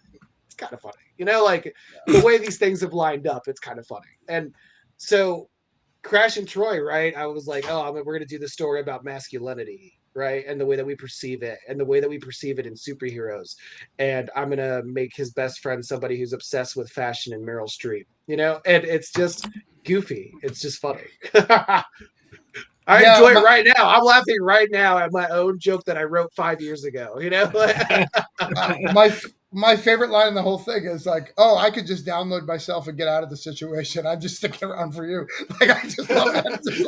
it's kind of funny. Like the way these things have lined up, it's kind of funny. And so Crash and Troy, right? I was like, oh, we're going to do the story about masculinity, right? And the way that we perceive it, and the way that we perceive it in superheroes. And I'm going to make his best friend somebody who's obsessed with fashion and Meryl Streep, and it's just goofy. It's just funny. I enjoy it right now. I'm laughing right now at my own joke that I wrote 5 years ago, My favorite line in the whole thing is like, oh, I could just download myself and get out of the situation. I'm just sticking around for you. Like, I just love that. It's just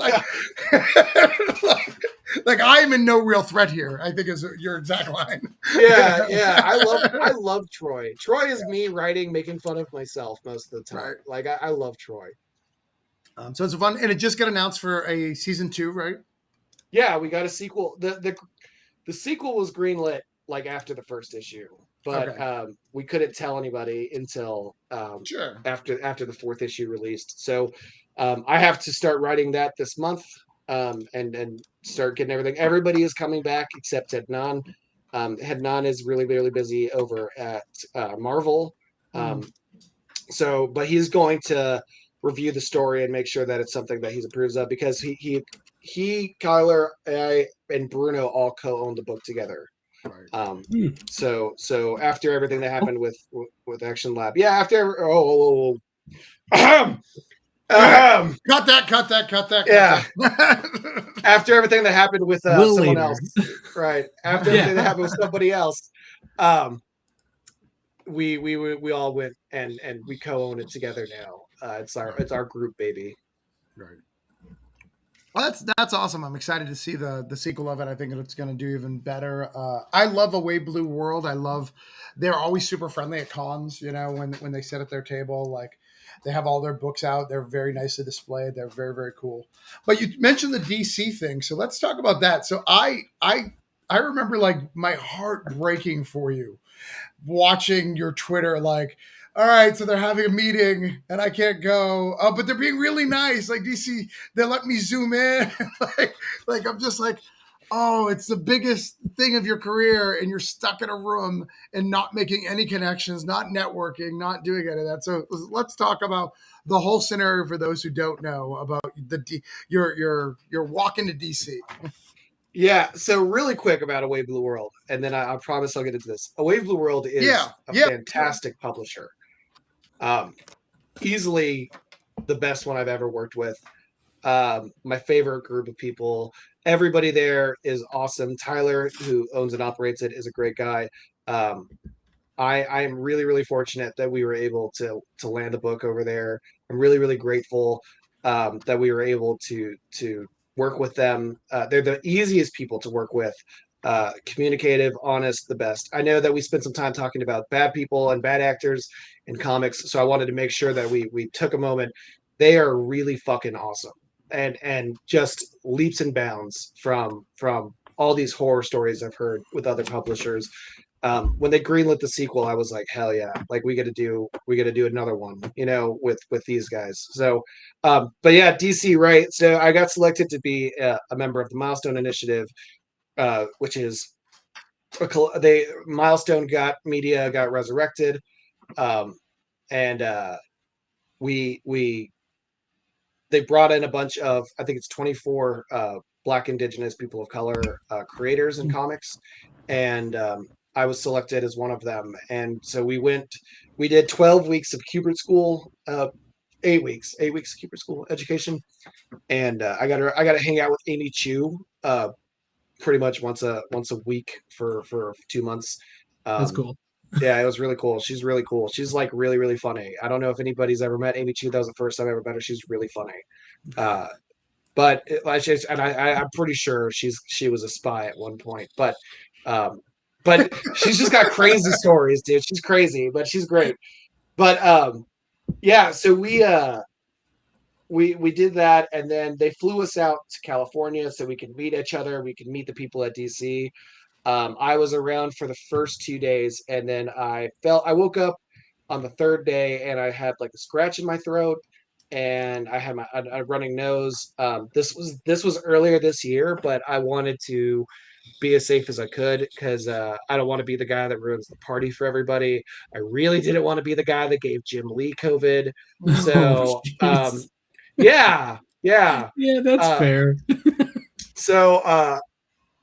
like I'm in no real threat here, I think is your exact line. Yeah. I love Troy. Troy is me making fun of myself most of the time. Right. Like, I love Troy. So it's fun, and it just got announced for a season 2, right? Yeah, we got a sequel. The sequel was greenlit like after the first issue. But we couldn't tell anybody until after the 4th issue released. So I have to start writing that this month and start getting everything. Everybody is coming back except Hednan. Hednan is really, really busy over at Marvel. But he's going to review the story and make sure that it's something that he approves of, because he Kyler, I, and Bruno all co-own the book together. Right. So after everything that happened with Action Lab, cut that. Yeah. After everything that happened with someone else, right? After everything that happened with somebody else, we all went and we co-own it together now. It's our group baby. Right. Well, that's awesome. I'm excited to see the sequel of it. I think it's going to do even better. I love Away Blue World. They're always super friendly at cons, when they sit at their table, like they have all their books out. They're very nicely displayed. They're very, very cool. But you mentioned the DC thing. So let's talk about that. So I remember like my heart breaking for you watching your Twitter, like, all right, so they're having a meeting and I can't go. Oh, but they're being really nice. Like DC, they let me zoom in. like I'm just like, oh, it's the biggest thing of your career and you're stuck in a room and not making any connections, not networking, not doing any of that. So let's talk about the whole scenario for those who don't know about your walk into DC. Yeah, so really quick about Away Blue World, and then I promise I'll get into this. Away Blue World is a fantastic publisher. Easily the best one I've ever worked with. My favorite group of people. Everybody there is awesome. Tyler, who owns and operates it, is a great guy. Um, I am really, really fortunate that we were able to land a book over there. I'm really, really grateful that we were able to work with them. They're the easiest people to work with. Communicative, honest, the best. I know that we spent some time talking about bad people and bad actors in comics, so I wanted to make sure that we took a moment. They are really fucking awesome, and just leaps and bounds from all these horror stories I've heard with other publishers. When they greenlit the sequel, I was like, hell yeah, like we got to do another one, with these guys. So, but yeah, DC, right? So I got selected to be a member of the Milestone Initiative, which is Milestone got resurrected, and we they brought in a bunch of, I think it's 24 Black, Indigenous, people of color creators in comics, and I was selected as one of them. And so we did 12 weeks of Cubert school, 8 weeks of Cubert school education, and I got to hang out with Amy Chu pretty much once a week for 2 months. That's Um, cool. yeah, it was really cool. She's really cool. She's like really, really funny. I don't know if anybody's ever met Amy Chu. That was the first time I ever met her. She's really funny. Uh, but I'm pretty sure she was a spy at one point. Um, but she's just got crazy stories, dude. She's crazy, but she's great. But yeah, so we did that, and then they flew us out to California so we could meet each other. We could meet the people at DC. I was around for the first 2 days, and then I woke up on the third day, and I had like a scratch in my throat, and I had a running nose. This was earlier this year, but I wanted to be as safe as I could because I don't want to be the guy that ruins the party for everybody. I really didn't want to be the guy that gave Jim Lee COVID. Oh, So jeez. yeah, yeah. Yeah, that's Uh, fair. so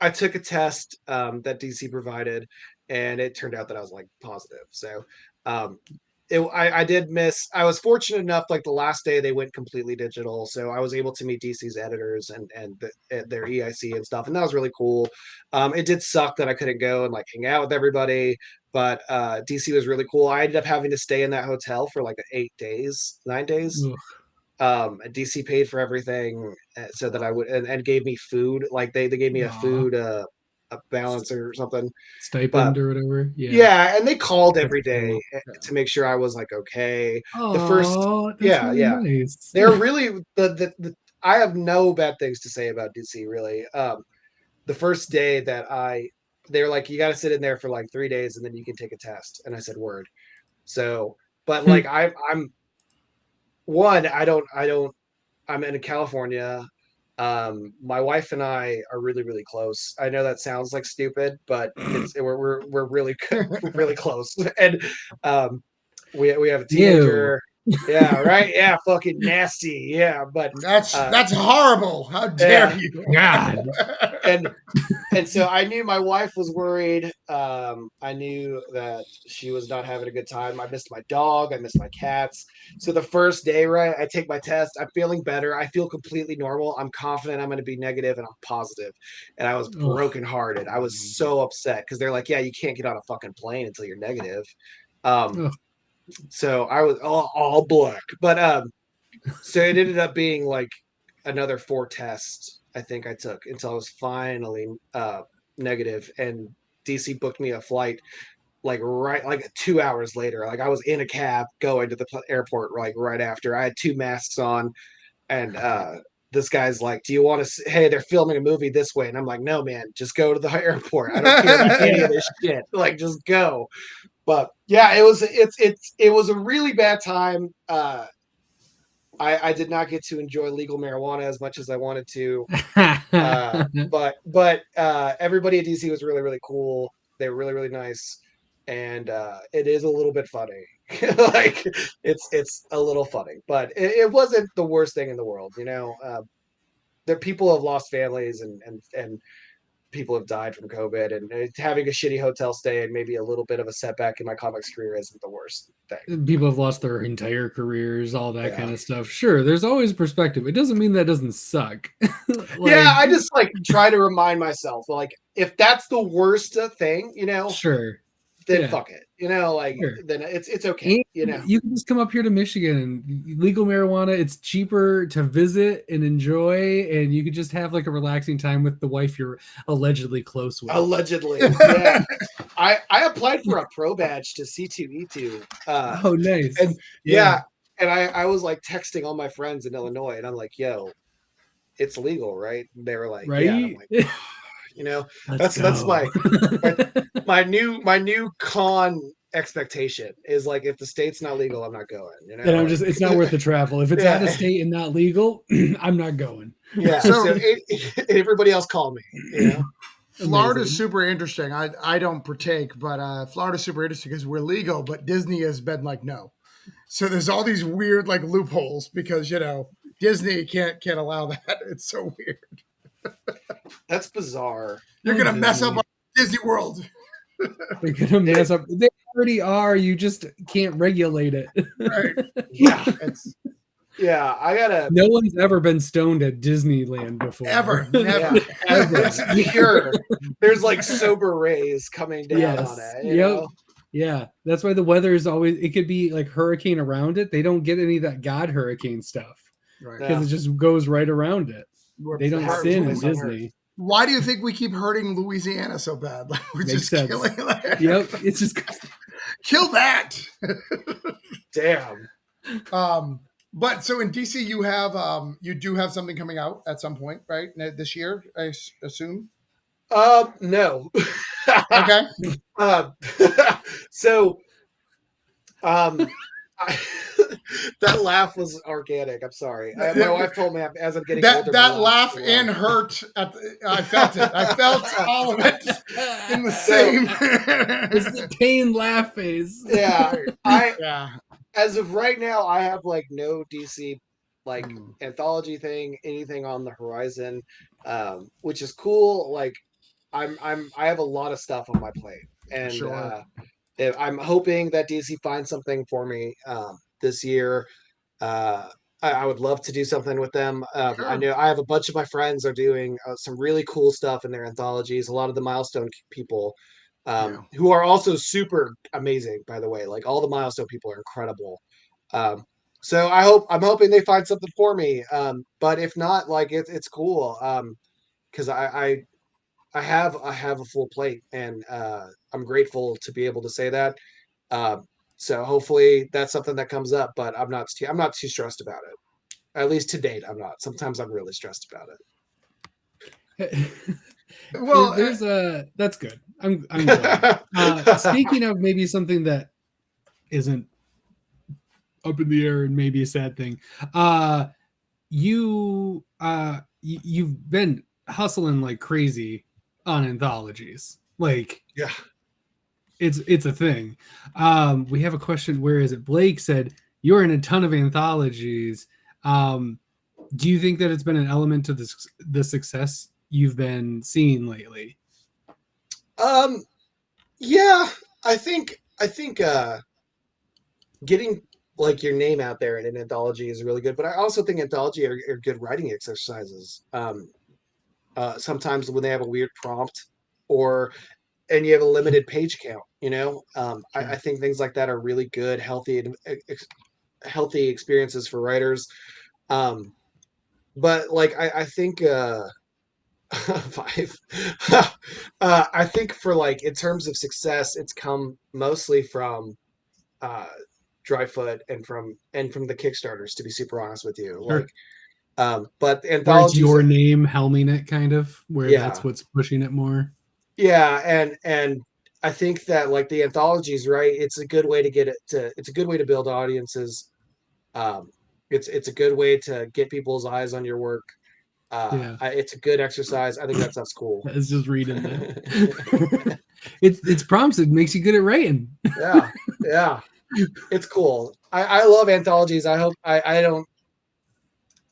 I took a test that DC provided, and it turned out that I was like positive. So um, I did miss. I was fortunate enough, like the last day they went completely digital, so I was able to meet DC's editors and their EIC and stuff, and that was really cool. It did suck that I couldn't go and like hang out with everybody, but DC was really cool. I ended up having to stay in that hotel for like 8 days, 9 days. Ugh. DC paid for everything so that I would and gave me food. Like they gave me a Aw. food a balance or something. But Stipend or whatever. Yeah. yeah, and they called That's every cool. day to make sure I was like okay. The first Oh, that's yeah, really yeah. nice. They're really the I have no bad things to say about DC really. The first day that they're like you got to sit in there for like 3 days and then you can take a test and I said word. So, but like I'm one I don't I'm in California. My wife and I are really, really close. I know that sounds like stupid, but we're really really close. And um, we have a Ew. teenager. Yeah, right. Yeah, fucking nasty. Yeah, but That's horrible. How dare yeah, you? God. and and so I knew my wife was worried. I knew that she was not having a good time. I missed my dog. I missed my cats. So the first day, right, I take my test. I'm feeling better. I feel completely normal. I'm confident I'm going to be negative and I'm positive. And I was Ugh. brokenhearted. I was so upset because they're like, yeah, you can't get on a fucking plane until you're negative. Um, Ugh. so I was all black. But so it ended up being like another 4 tests I think I took until I was finally negative, and DC booked me a flight like 2 hours later. Like I was in a cab going to the airport like right after. I had 2 masks on, and this guy's like, "Do you want to? Hey, they're filming a movie this way," and I'm like, "No, man, just go to the airport. I don't care about any of this shit. Like, just go." But yeah, it was a really bad time. I did not get to enjoy legal marijuana as much as I wanted to. But everybody at DC was really, really cool. They were really, really nice. And it is a little bit funny. Like it's a little funny, but it wasn't the worst thing in the world, you know. The people have lost families and people have died from COVID, and having a shitty hotel stay and maybe a little bit of a setback in my comics career isn't the worst thing. People have lost their entire careers, all that kind of stuff. Sure, there's always perspective. It doesn't mean that doesn't suck. I just try to remind myself, if that's the worst thing, sure, then fuck it, sure. Then it's okay. And you can just come up here to Michigan and legal marijuana. It's cheaper to visit and enjoy, and you could just have a relaxing time with the wife you're allegedly close with. Allegedly, yeah. I applied for a pro badge to C2E2. Oh, nice. And and I was texting all my friends in Illinois, and I'm like, yo, it's legal, right? And they were like, right? Yeah. And I'm like, that's my new con expectation is if the state's not legal, I'm not going. Then it's not worth the travel. If it's out of state and not legal, I'm not going. Yeah. So everybody else call me. Florida's super interesting. I don't partake, but Florida's super interesting because we're legal, but Disney has been no. So there's all these weird loopholes because Disney can't allow that. It's so weird. That's bizarre. You're gonna mess up on Disney World. They're gonna mess up. They already are. You just can't regulate it. Right. Yeah. I gotta. No one's ever been stoned at Disneyland before. Ever. Never. Ever. It's pure. There's sober rays coming down on it. You know? Yeah. That's why the weather is always. It could be hurricane around it. They don't get any of that God hurricane stuff. Right. Because it just goes right around it. They don't sin in Disney. Why do you think we keep hurting Louisiana so bad? We're Makes just sense. killing it. Yep, it's just kill that. Damn. But so in DC, you do have something coming out at some point, right? This year, I assume. No. Okay. So, that laugh was organic. I'm sorry. My wife told me as I'm getting older. That laugh and hurt. I felt it. I felt all of it in the same. It's the pain laugh phase. Yeah. As of right now, I have no DC anthology thing, anything on the horizon, which is cool. I have a lot of stuff on my plate, and sure. I'm hoping that DC finds something for me this year. I would love to do something with them. Sure. I know I have a bunch of my friends are doing some really cool stuff in their anthologies. A lot of the Milestone people who are also super amazing, by the way. All the Milestone people are incredible. So I'm hoping they find something for me. But if not, it's cool. Because I have a full plate, and I'm grateful to be able to say that. So hopefully that's something that comes up, but I'm not too stressed about it. At least to date, I'm not. Sometimes I'm really stressed about it. Well, that's good. I'm glad. Speaking of maybe something that isn't up in the air and maybe a sad thing, you've been hustling like crazy on anthologies. It's a thing. We have a question. Where is it? Blake said you're in a ton of anthologies. Do you think that it's been an element to the success you've been seeing lately? Yeah, I think getting your name out there in an anthology is really good, but I also think anthology are good writing exercises. Sometimes when they have a weird prompt and you have a limited page count, I think things like that are really good, healthy experiences for writers. But I think I think for in terms of success, it's come mostly from Dryfoot and from the Kickstarters, to be super honest with you. Sure. But anthologies, your name helming it, kind of where that's what's pushing it more. Yeah, and I think that the anthologies, right? It's a good way to it's a good way to build audiences. It's a good way to get people's eyes on your work. It's a good exercise. I think that stuff's cool. It's just reading that. it's prompts. It makes you good at writing. Yeah. It's cool. I love anthologies. I hope I don't.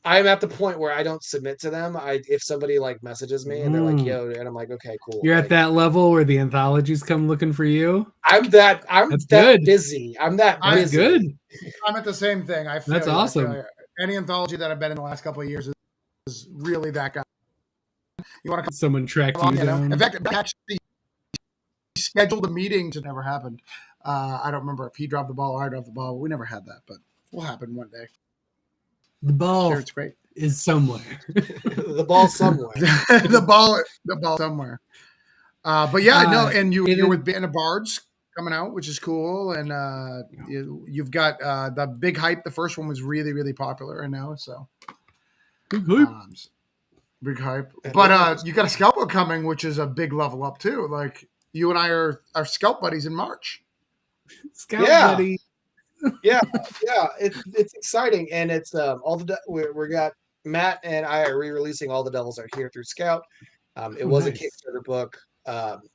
I'm at the point where I don't submit to them. If somebody like messages me and they're like, "Yo," and I'm like, "Okay, cool." You're like, at that level where the anthologies come looking for you. I'm that good. busy. I'm that That's busy. good. I'm at the same thing. I feel That's you. awesome. I feel you. Any anthology that I've been in the last couple of years is really that guy. You want to come Someone tracked along, you down. In fact, actually scheduled a meeting. It never happened. I don't remember if he dropped the ball or I dropped the ball. We never had that, but will happen one day. The ball sure, it's great. Is somewhere. The ball somewhere. the ball somewhere. But yeah, no, and you're with Band of Bards coming out, which is cool, and you've got the Big Hype. The first one was really, really popular, and now so Big Hype. Big Hype. But you got a Scout book coming, which is a big level up too. Like you and I are Scout buddies in March. Scout buddy. yeah, it's exciting, and it's all the we got Matt and I are re-releasing All the Devils Are Here through Scout. It was nice. A Kickstarter book.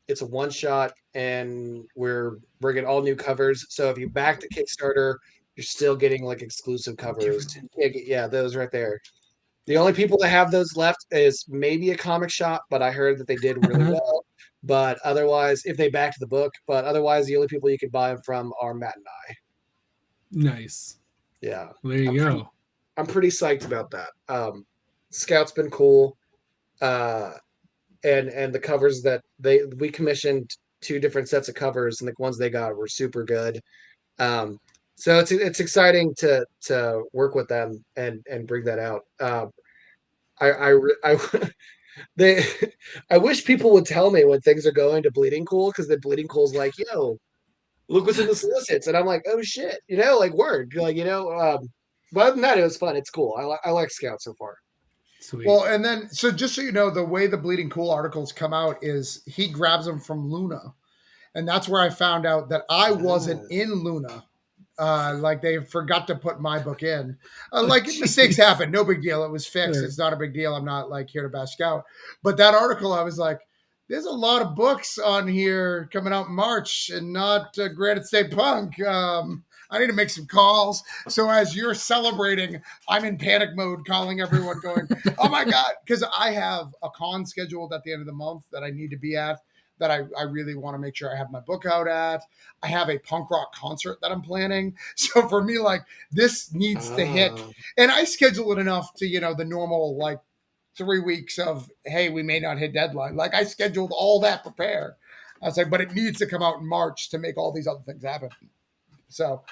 It's a one shot, and we're bringing all new covers. So if you back the Kickstarter, you're still getting like exclusive covers. Yeah, those right there. The only people that have those left is maybe a comic shop, but I heard that they did really well. But otherwise, if they backed the book, but otherwise, the only people you can buy them from are Matt and I. Nice. Yeah. Well, there you go. I'm pretty psyched about that. Scout's been cool. And the covers that we commissioned 2 different sets of covers, and the ones they got were super good. So it's exciting to work with them and bring that out. I wish people would tell me when things are going to Bleeding Cool, because the Bleeding Cool's like, yo, look what's in the solicits, and I'm like, oh shit, like word, like but other than that, it was fun. It's cool. I like Scout so far. Sweet. Well, and then so just so you know, the way the Bleeding Cool articles come out is he grabs them from Luna, and that's where I found out that I wasn't in Luna. Like they forgot to put my book in. Mistakes happen, no big deal. It was fixed. Sure. It's not a big deal. I'm not like here to bash Scout, but that article, I was like, there's a lot of books on here coming out in March and not Granite State Punk. I need to make some calls. So as you're celebrating, I'm in panic mode, calling everyone, going, "Oh my god!" Because I have a con scheduled at the end of the month that I need to be at. That I really want to make sure I have my book out at. I have a punk rock concert that I'm planning. So for me, like this needs to hit, and I schedule it enough to the normal like 3 weeks of, hey, we may not hit deadline. Like I scheduled all that prepared. I was like, but it needs to come out in March to make all these other things happen. So,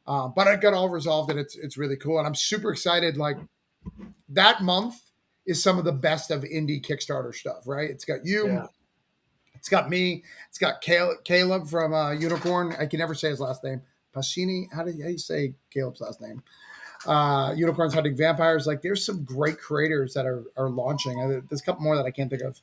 but I got all resolved, and it's really cool, and I'm super excited. Like that month is some of the best of indie Kickstarter stuff, right? It's got you. Yeah. It's got me. It's got Caleb from Unicorn. I can never say his last name. Pacini. How do you say Caleb's last name? Unicorns Hunting Vampires. Like there's some great creators that are launching. There's a couple more that I can't think of.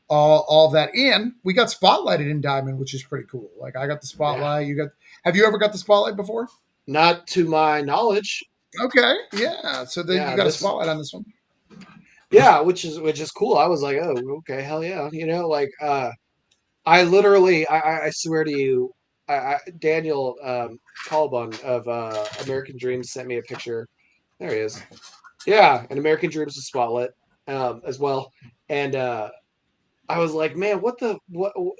All of that. And we got spotlighted in Diamond, which is pretty cool. Like I got the spotlight. Yeah. Have you ever got the spotlight before? Not to my knowledge. Okay. Yeah. So then you got a spotlight on this one. Yeah, which is cool. I was like, oh, okay, hell yeah. I literally, I swear to you, Daniel Colbun of American Dreams sent me a picture. There he is. Yeah, and American Dreams is spotlight as well. And I was like, man, what?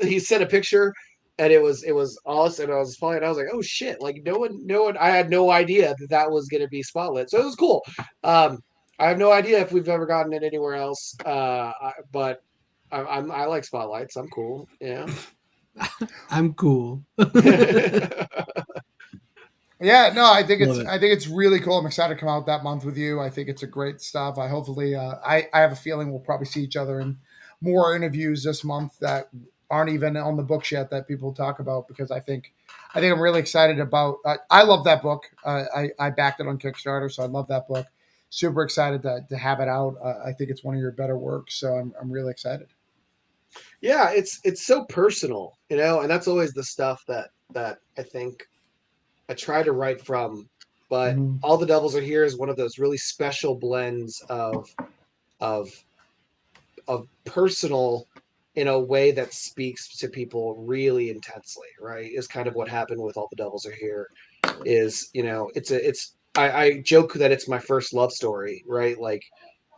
He sent a picture, and it was us, and I was following. I was like, oh shit! Like no one. I had no idea that was going to be spotlight. So it was cool. I have no idea if we've ever gotten it anywhere else. But I like spotlights. I'm cool. Yeah. I'm cool. Yeah, no, I think it's really cool. I'm excited to come out that month with you. I think it's a great stuff. I have a feeling we'll probably see each other in more interviews this month that aren't even on the books yet that people talk about, because I think I'm really excited about. I love that book. I backed it on Kickstarter, so I love that book. Super excited to have it out. I think it's one of your better works, so I'm really excited. Yeah, it's so personal, and that's always the stuff that I think I try to write from. But All the Devils Are Here is one of those really special blends of personal in a way that speaks to people really intensely, right? Is kind of what happened with All the Devils Are Here. Is it's I joke that it's my first love story, right? Like,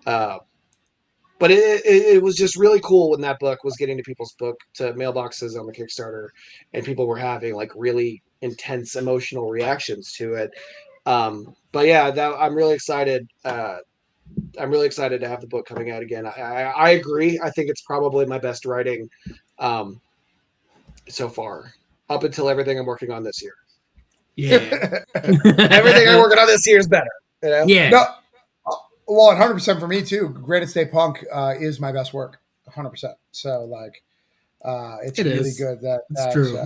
but it was just really cool when that book was getting to people's mailboxes on the Kickstarter, and people were having like really intense emotional reactions to it. But yeah, I'm really excited. I'm really excited to have the book coming out again. I agree. I think it's probably my best writing so far, up until everything I'm working on this year. Yeah. Everything I'm working on this year is better. You know? Yeah. No, well, 100% for me too. Granite State Punk is my best work, 100%. So like, it's really good. It's true.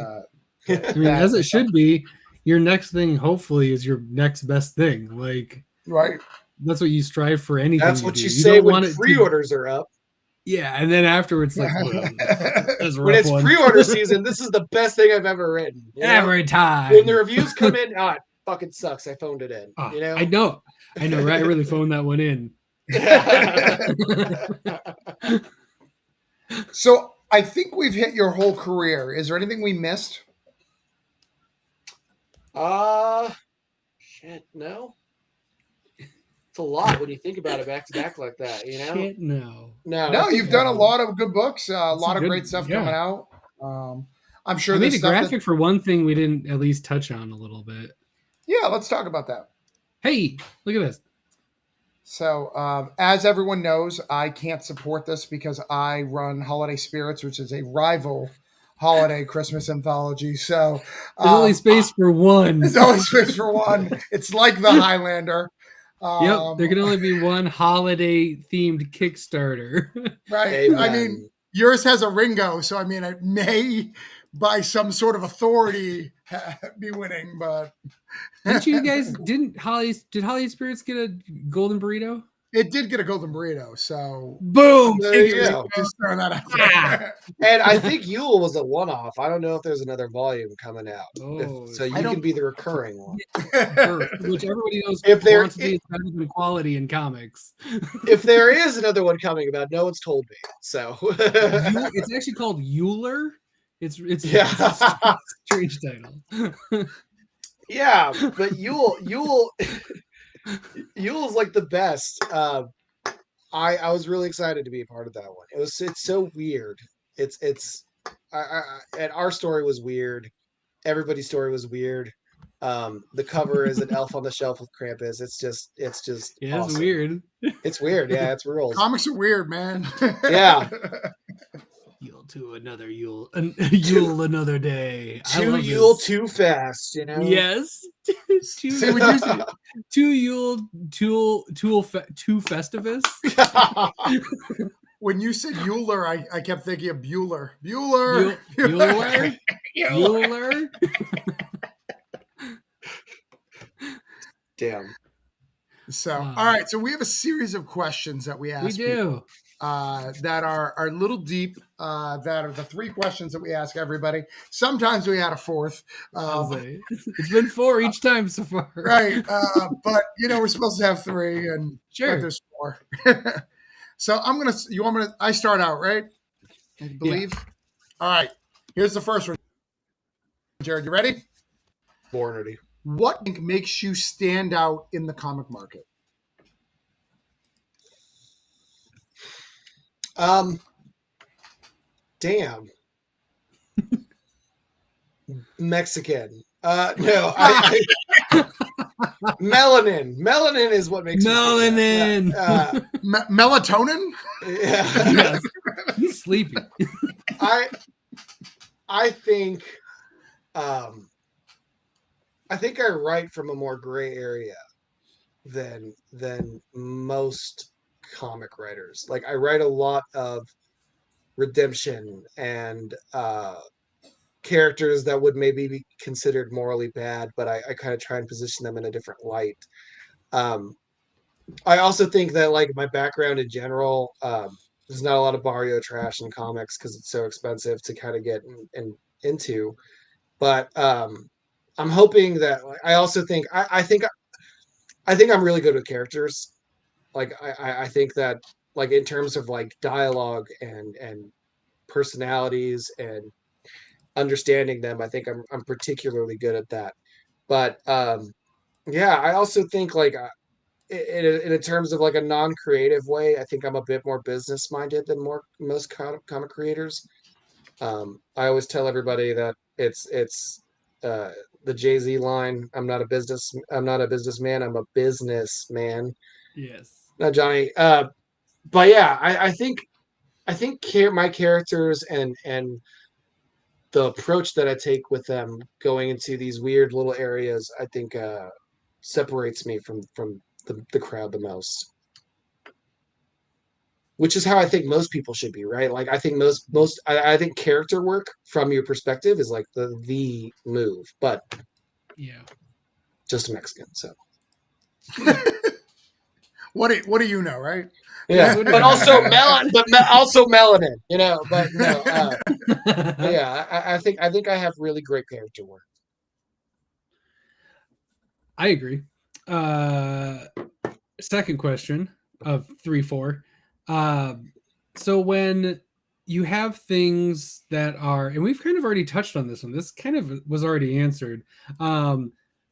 I mean, as it should be. Your next thing, hopefully, is your next best thing. Like, right. That's what you strive for. Anything. That's what you say when pre-orders are up. Yeah, and then afterwards, like, when it's pre-order season, this is the best thing I've ever written. Every time when the reviews come in, it fucking sucks. I phoned it in. You know, I know. Right? I really phoned that one in. So I think we've hit your whole career. Is there anything we missed? Shit, no. It's a lot when you think about it back to back like that, you know? Shit, no. You've done a lot of good books, a lot of great stuff coming out. I'm sure I made a graphic for one thing we didn't at least touch on a little bit. Yeah, let's talk about that. Hey, look at this. So, as everyone knows, I can't support this because I run Holiday Spirits, which is a rival holiday Christmas anthology. So there's only space for one. There's only space for one. It's like the Highlander. Yep, there can only be one holiday themed Kickstarter. Right. Amen. I mean, yours has a Ringo, so I mean, it may by some sort of authority be winning, but did Holiday Spirits get a golden burrito? It did get a golden burrito, so boom! There you go. Just throwing that out there. And I think Yule was a one-off. I don't know if there's another volume coming out, so you can be the recurring one. Which everybody knows. If quantity is better than quality in comics. If there is another one coming about, no one's told me. So it's actually called Euler. It's a strange title. Yeah, but Yule. Yule's like the best. I was really excited to be a part of that one. It's so weird. And our story was weird. Everybody's story was weird. The cover is an elf on the shelf with Krampus. It's just yeah, awesome. It's weird. It's weird. Yeah, it's real. Comics are weird, man. Yeah. Yule to another Yule, Yule another day. Two Yule too fast, you know. Yes. Two Yule, two Festivus. When you said Euler, I kept thinking of Bueller. Bueller. Bueller. Damn. So, all right. So we have a series of questions that we ask. We do. That are a little deep. That are the three questions that we ask everybody. Sometimes we add a fourth. It's been 4 each time so far. Right. But we're supposed to have 3, and sure, there's 4. So I start out, right? I believe. Yeah. All right. Here's the first one. Jared, you ready? Born ready. What makes you stand out in the comic market? Damn. Mexican. No, melanin. Melanin is what makes melanin. Melatonin. Yeah. Yes. He's sleepy. I think I write from a more gray area than most comic writers. Like I write a lot of redemption and characters that would maybe be considered morally bad, but I kind of try and position them in a different light. I also think that like my background in general, there's not a lot of barrio trash in comics because it's so expensive to kind of get into. But I'm hoping that I also think I think I'm really good with characters. Like I think that like in terms of like dialogue and personalities and understanding them, I think I'm particularly good at that. But Yeah, I also think like in terms of like a non-creative way, I think I'm a bit more business minded than most comic creators. I always tell everybody that it's uh, the Jay-Z line. I'm not a businessman. I'm a businessman. Yes. No, Johnny. But yeah, I think my characters and the approach that I take with them going into these weird little areas, I think separates me from the crowd the most. Which is how I think most people should be, right? Like I think I think character work from your perspective is like the move, but yeah, just a Mexican, so what do you know, right? yeah, but also also melanin, you know. But no, yeah, I think I have really great character work. I agree. Second question of 3-4. So when you have things that are, and we've kind of already touched on this one. This kind of was already answered. So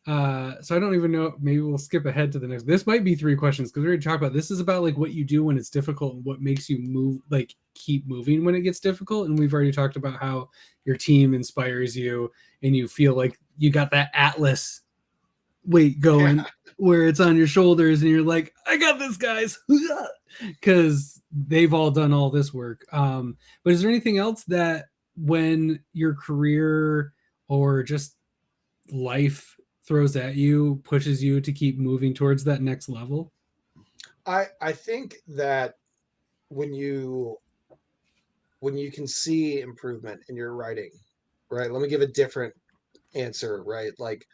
I don't even know. Maybe we'll skip ahead to the next. This might be 3 questions because we already talked about this. Is about like what you do when it's difficult and what makes you move, like keep moving when it gets difficult. And we've already talked about how your team inspires you and you feel like you got that Atlas weight going where it's on your shoulders and you're like, I got this, guys, because they've all done all this work. But is there anything else that when your career or just life throws at you pushes you to keep moving towards that next level? I think that when you can see improvement in your writing, right? Let me give a different answer, right? Like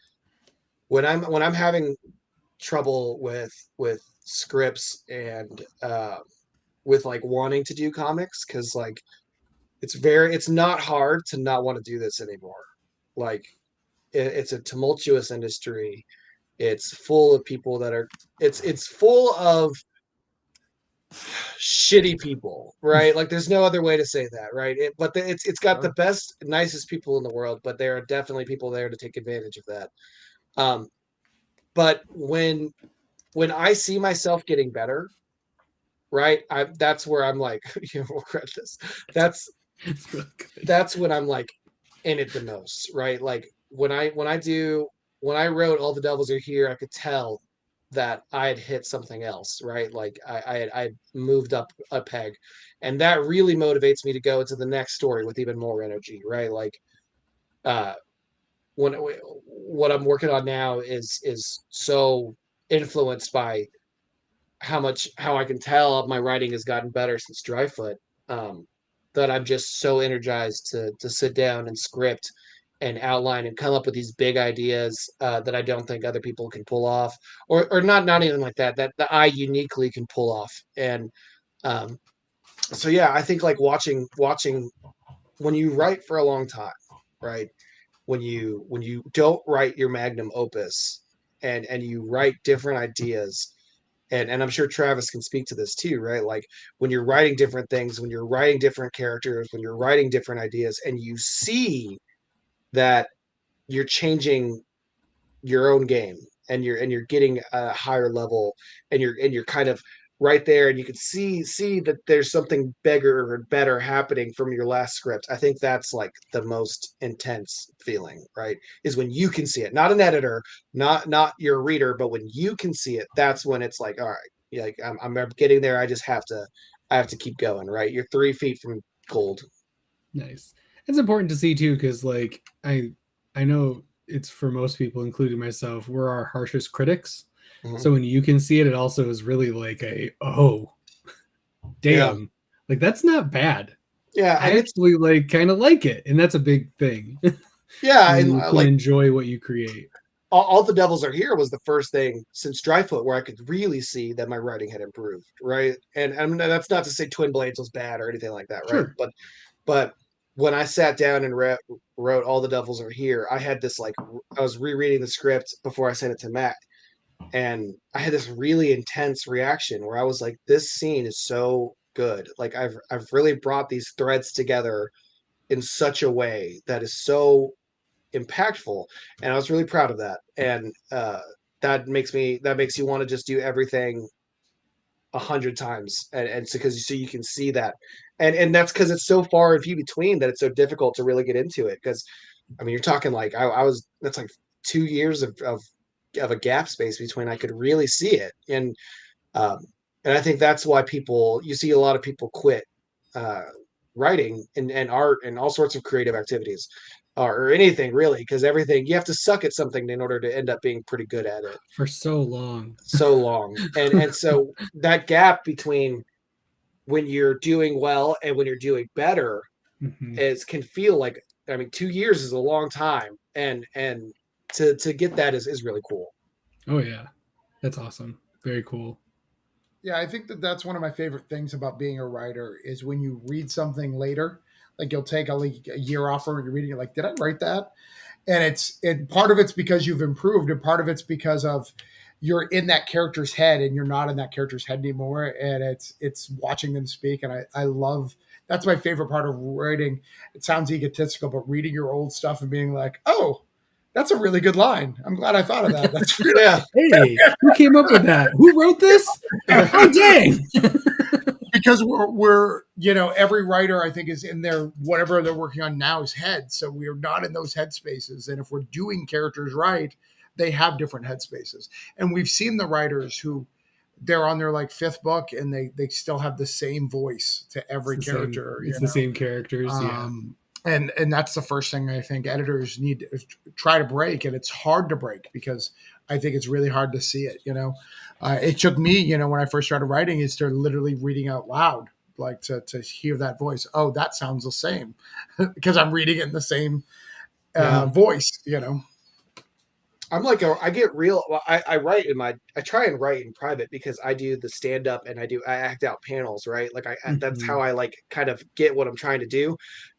when I'm having trouble with scripts and with like wanting to do comics, because like it's not hard to not want to do this anymore. Like it's a tumultuous industry. It's full of people that are it's full of shitty people, right? Like there's no other way to say that, right? It's got the best, nicest people in the world, but there are definitely people there to take advantage of that. Um, but when I see myself getting better, right? That's where I'm like, you know, regret this. That's Really that's when I'm like in it the most, right? Like when I wrote All the Devils Are Here, I could tell that I had hit something else, right? Like I moved up a peg, and that really motivates me to go into the next story with even more energy, right? Like uh, when what I'm working on now is so influenced by how I can tell my writing has gotten better since Dryfoot. Um, that I'm just so energized to sit down and script and outline and come up with these big ideas that I don't think other people can pull off, or not even like that I uniquely can pull off. And um, so yeah, I think like watching when you write for a long time, right? When you don't write your magnum opus and you write different ideas, and I'm sure Travis can speak to this too, right? Like when you're writing different things, when you're writing different characters, when you're writing different ideas, and you see that you're changing your own game and you're getting a higher level, and you're kind of right there, and you can see that there's something bigger or better happening from your last script. I think that's like the most intense feeling, right? Is when you can see it, not an editor, not your reader, but when you can see it, that's when it's like, all right, yeah, like I'm getting there. I have to keep going, right? You're 3 feet from gold. Nice. It's important to see too, because like I know it's for most people, including myself, we're our harshest critics. Mm-hmm. So when you can see it, it also is really like a damn, yeah. like that's not bad. Yeah, I actually like kind of like it, and that's a big thing. Yeah, and you can enjoy what you create. All the Devils Are Here was the first thing since Dryfoot where I could really see that my writing had improved, right? And that's not to say Twin Blades was bad or anything like that, right? Sure. But when I sat down and wrote All the Devils Are Here, I had this like I was rereading the script before I sent it to Matt, and I had this really intense reaction where I was like, this scene is so good. Like I've really brought these threads together in such a way that is so impactful, and I was really proud of that. And that makes you want to just do everything 100 times, and so because so you can see that, and that's because it's so far and few between that it's so difficult to really get into it. Because I mean, you're talking like I was that's like 2 years of a gap space between I could really see it, um, and I think that's why you see a lot of people quit uh, writing and art and all sorts of creative activities, or anything really, because everything you have to suck at something in order to end up being pretty good at it for so long. and so that gap between when you're doing well and when you're doing better can feel like, I mean, 2 years is a long time, and to get that is really cool. Oh yeah, that's awesome. Very cool. Yeah, I think that's one of my favorite things about being a writer is when you read something later, like you'll take a year off or you're reading it, like, did I write that? And part of it's because you've improved, and part of it's because of you're in that character's head and you're not in that character's head anymore. And it's watching them speak. And I love, that's my favorite part of writing. It sounds egotistical, but reading your old stuff and being like, oh, that's a really good line. I'm glad I thought of that. That's really Hey, who came up with that? Who wrote this? Oh, dang. Because we're every writer I think is in their whatever they're working on now's head. So we're not in those headspaces. And if we're doing characters right, they have different headspaces. And we've seen the writers who they're on their like fifth book and they still have the same voice to every character. It's the same characters. Yeah. And that's the first thing I think editors need to try to break. And it's hard to break because I think it's really hard to see it. It took me, when I first started writing, is to literally reading out loud, like to hear that voice. Oh, that sounds the same because I'm reading it in the same voice, I'm like, I get real. Well, I try and write in private because I do the stand up and I act out panels, right? Like that's how I like kind of get what I'm trying to do.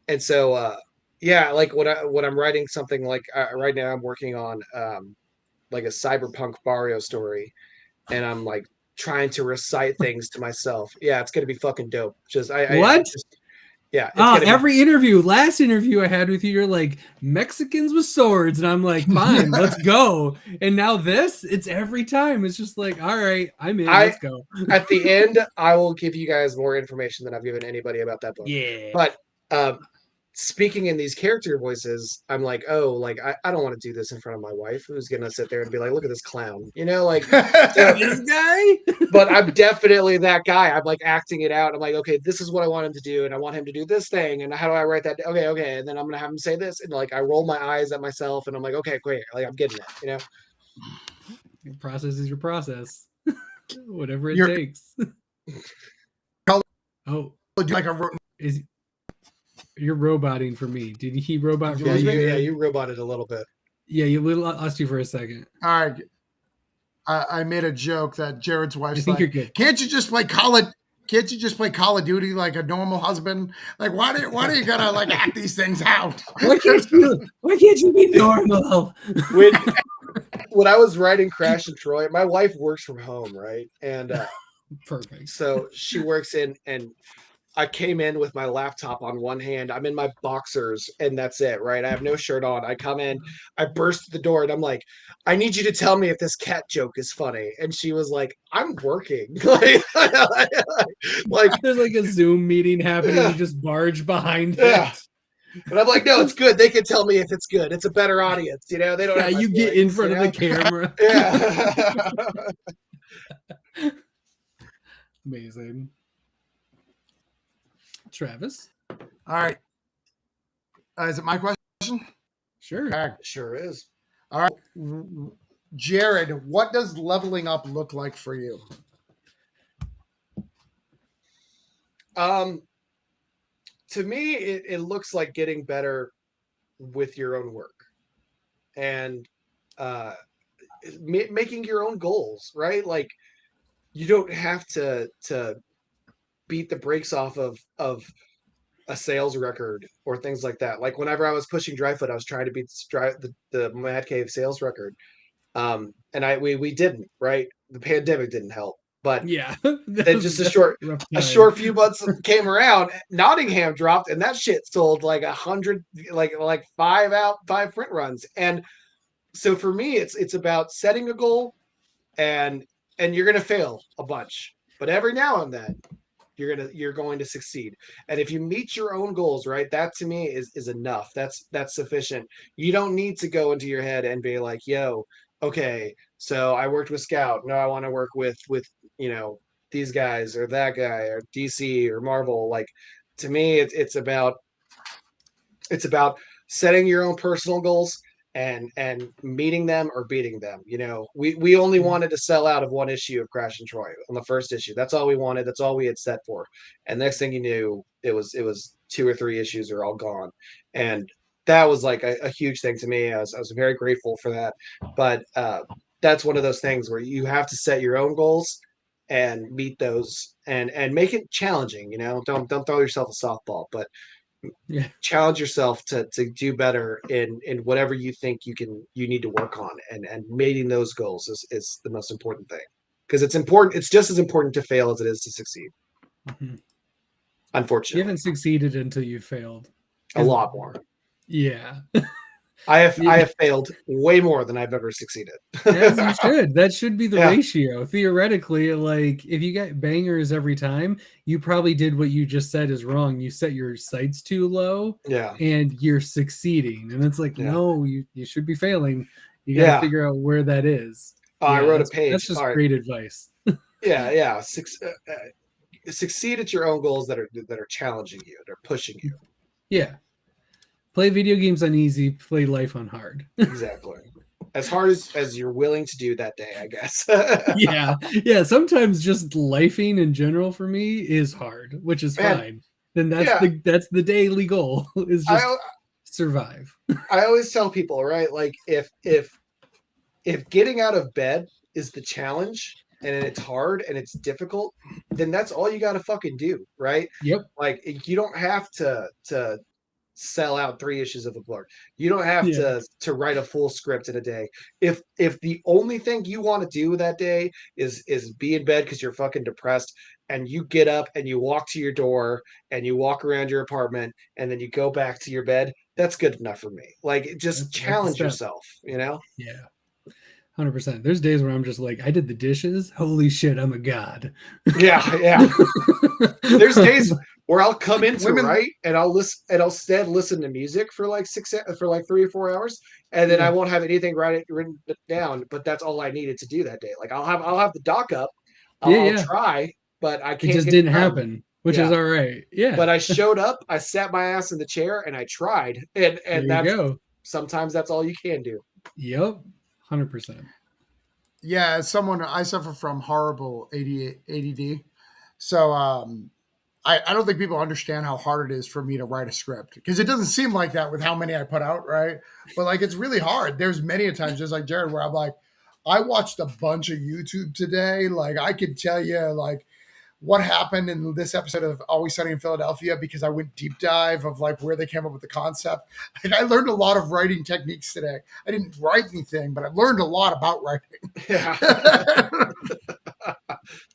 And so, yeah, like when I'm writing something like right now, I'm working on like a cyberpunk Barrio story, and I'm like trying to recite things to myself. Yeah, it's gonna be fucking dope. Yeah. Last interview I had with you, you're like, Mexicans with swords. And I'm like, fine, let's go. And now it's every time. It's just like, all right, I'm in, let's go. At the end, I will give you guys more information than I've given anybody about that book. Yeah. But speaking in these character voices, I'm like, oh, like I don't want to do this in front of my wife, who's gonna sit there and be like, look at this clown, like this guy. But I'm definitely that guy. I'm like acting it out. I'm like, okay, this is what I want him to do, and I want him to do this thing, and how do I write that? Okay, and then I'm gonna have him say this, and like I roll my eyes at myself, and I'm like, okay, great, like I'm getting it, Your process is your process, whatever it takes. Oh, like you're roboting for me. Did he robot for you? Yeah, you roboted a little bit. Yeah, you lost you for a second. All right. I made a joke that Jared's wife's you're good. Can't you just play Call of Duty like a normal husband? Like, why do you gotta like act these things out? Why can't you be normal? When I was writing Crash and Troy, my wife works from home, right? And perfect. So she works in, and I came in with my laptop on one hand. I'm in my boxers, and that's it, right? I have no shirt on. I come in, I burst the door, and I'm like, I need you to tell me if this cat joke is funny. And she was like, I'm working. like there's like a Zoom meeting happening. You just barge behind it. But I'm like, no, it's good. They can tell me if it's good. It's a better audience, They don't. Yeah, you get in front of the camera. Yeah. Amazing. Travis. All right. Is it my question? Sure. Okay. Sure is. All right. Jarred, what does leveling up look like for you? To me, it looks like getting better with your own work and making your own goals, right? Like you don't have to beat the brakes off of a sales record or things like that. Like whenever I was pushing Dryfoot, I was trying to beat the Mad Cave sales record. And we didn't, right? The pandemic didn't help. But yeah, then just a short few months came around, Nottingham dropped, and that shit sold like 100, like 5 print runs. And so for me, it's about setting a goal, and you're gonna fail a bunch, but every now and then you're going to succeed. And if you meet your own goals, right, that to me is enough. That's sufficient. You don't need to go into your head and be like, yo, okay, so I worked with Scout, no, I want to work with these guys or that guy or DC or Marvel. Like, to me, it's about setting your own personal goals and meeting them or beating them. We only wanted to sell out of one issue of Crash and Troy on the first issue. That's all we wanted. That's all we had set for. And next thing you knew, it was 2 or 3 issues are all gone. And that was like a huge thing to me. I was very grateful for that. But that's one of those things where you have to set your own goals and meet those and make it challenging. Don't throw yourself a softball, but challenge yourself to do better in whatever you think you need to work on, and meeting those goals is the most important thing, because it's just as important to fail as it is to succeed. Mm-hmm. Unfortunately, you haven't succeeded until you failed a lot more. Yeah. I have failed way more than I've ever succeeded. As you should. That should be the ratio. Theoretically, like, if you get bangers every time, you probably did what you just said is wrong. You set your sights too low, and you're succeeding. And it's like, no, you should be failing. You got to figure out where that is. I wrote a page. That's just great advice. Succeed at your own goals that are challenging you, that are pushing you. Yeah. Play video games on easy, play life on hard. Exactly. As hard as you're willing to do that day, I guess. Yeah. Sometimes just lifing in general for me is hard, which is fine. Then that's the daily goal, is just survive. I always tell people, right? Like, if getting out of bed is the challenge, and it's hard and it's difficult, then that's all you got to fucking do, right? Yep. Like, you don't have to sell out 3 issues of a book. You don't have to write a full script in a day. If the only thing you want to do that day is be in bed because you're fucking depressed, and you get up and you walk to your door and you walk around your apartment and then you go back to your bed, that's good enough for me. Like, just challenge yourself, Yeah. 100%. There's days where I'm just like, I did the dishes. Holy shit, I'm a god. Yeah. There's days where I'll come into write and I'll listen to music for like 3 or 4 hours, and then I won't have anything written down. But that's all I needed to do that day. Like, I'll have the doc up. I'll try, but I can't. It just didn't happen, which is all right. Yeah. But I showed up. I sat my ass in the chair and I tried, and sometimes that's all you can do. Yep. 100%. Yeah, as someone, I suffer from horrible ADD. So I don't think people understand how hard it is for me to write a script, because it doesn't seem like that with how many I put out, right? But like, it's really hard. There's many a times, just like Jarred, where I'm like, I watched a bunch of YouTube today. Like, I could tell you like what happened in this episode of Always Sunny in Philadelphia, because I went deep dive of like where they came up with the concept. Like, I learned a lot of writing techniques today. I didn't write anything, but I learned a lot about writing. Yeah.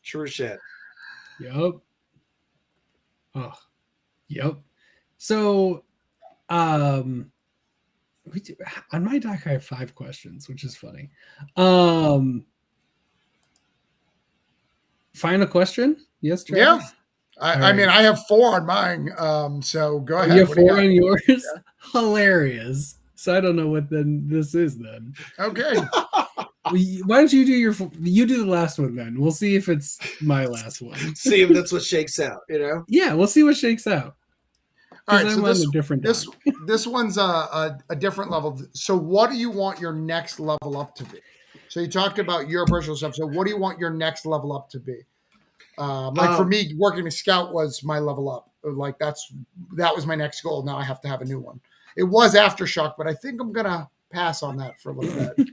True shit. Yep. Oh, yep. So, on my doc, I have 5 questions, which is funny. Final question? Yes, Travis? Yeah. I mean, I have 4 on mine. So go ahead. You have 4 on yours? Yeah. Hilarious. So I don't know what this is then. Okay. Why don't you do the last one then? We'll see if it's my last one. See if that's what shakes out, Yeah, we'll see what shakes out. All right, so this one's a different level. So what do you want your next level up to be? So you talked about your personal stuff. So what do you want your next level up to be? For me, working a Scout was my level up. Like, that was my next goal. Now I have to have a new one. It was Aftershock, but I think I'm gonna pass on that for a little bit.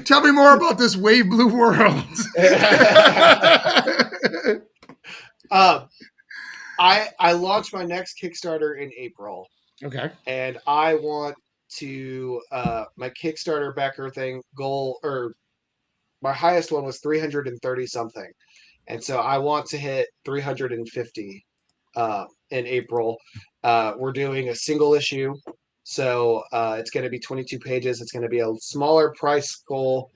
Tell me more about this Wave Blue World. I launched my next Kickstarter in April. Okay. And I want to my Kickstarter backer thing goal, or my highest one was 330 something. And so I want to hit 350 in April. We're doing a single issue, so it's going to be 22 pages. It's going to be a smaller price goal,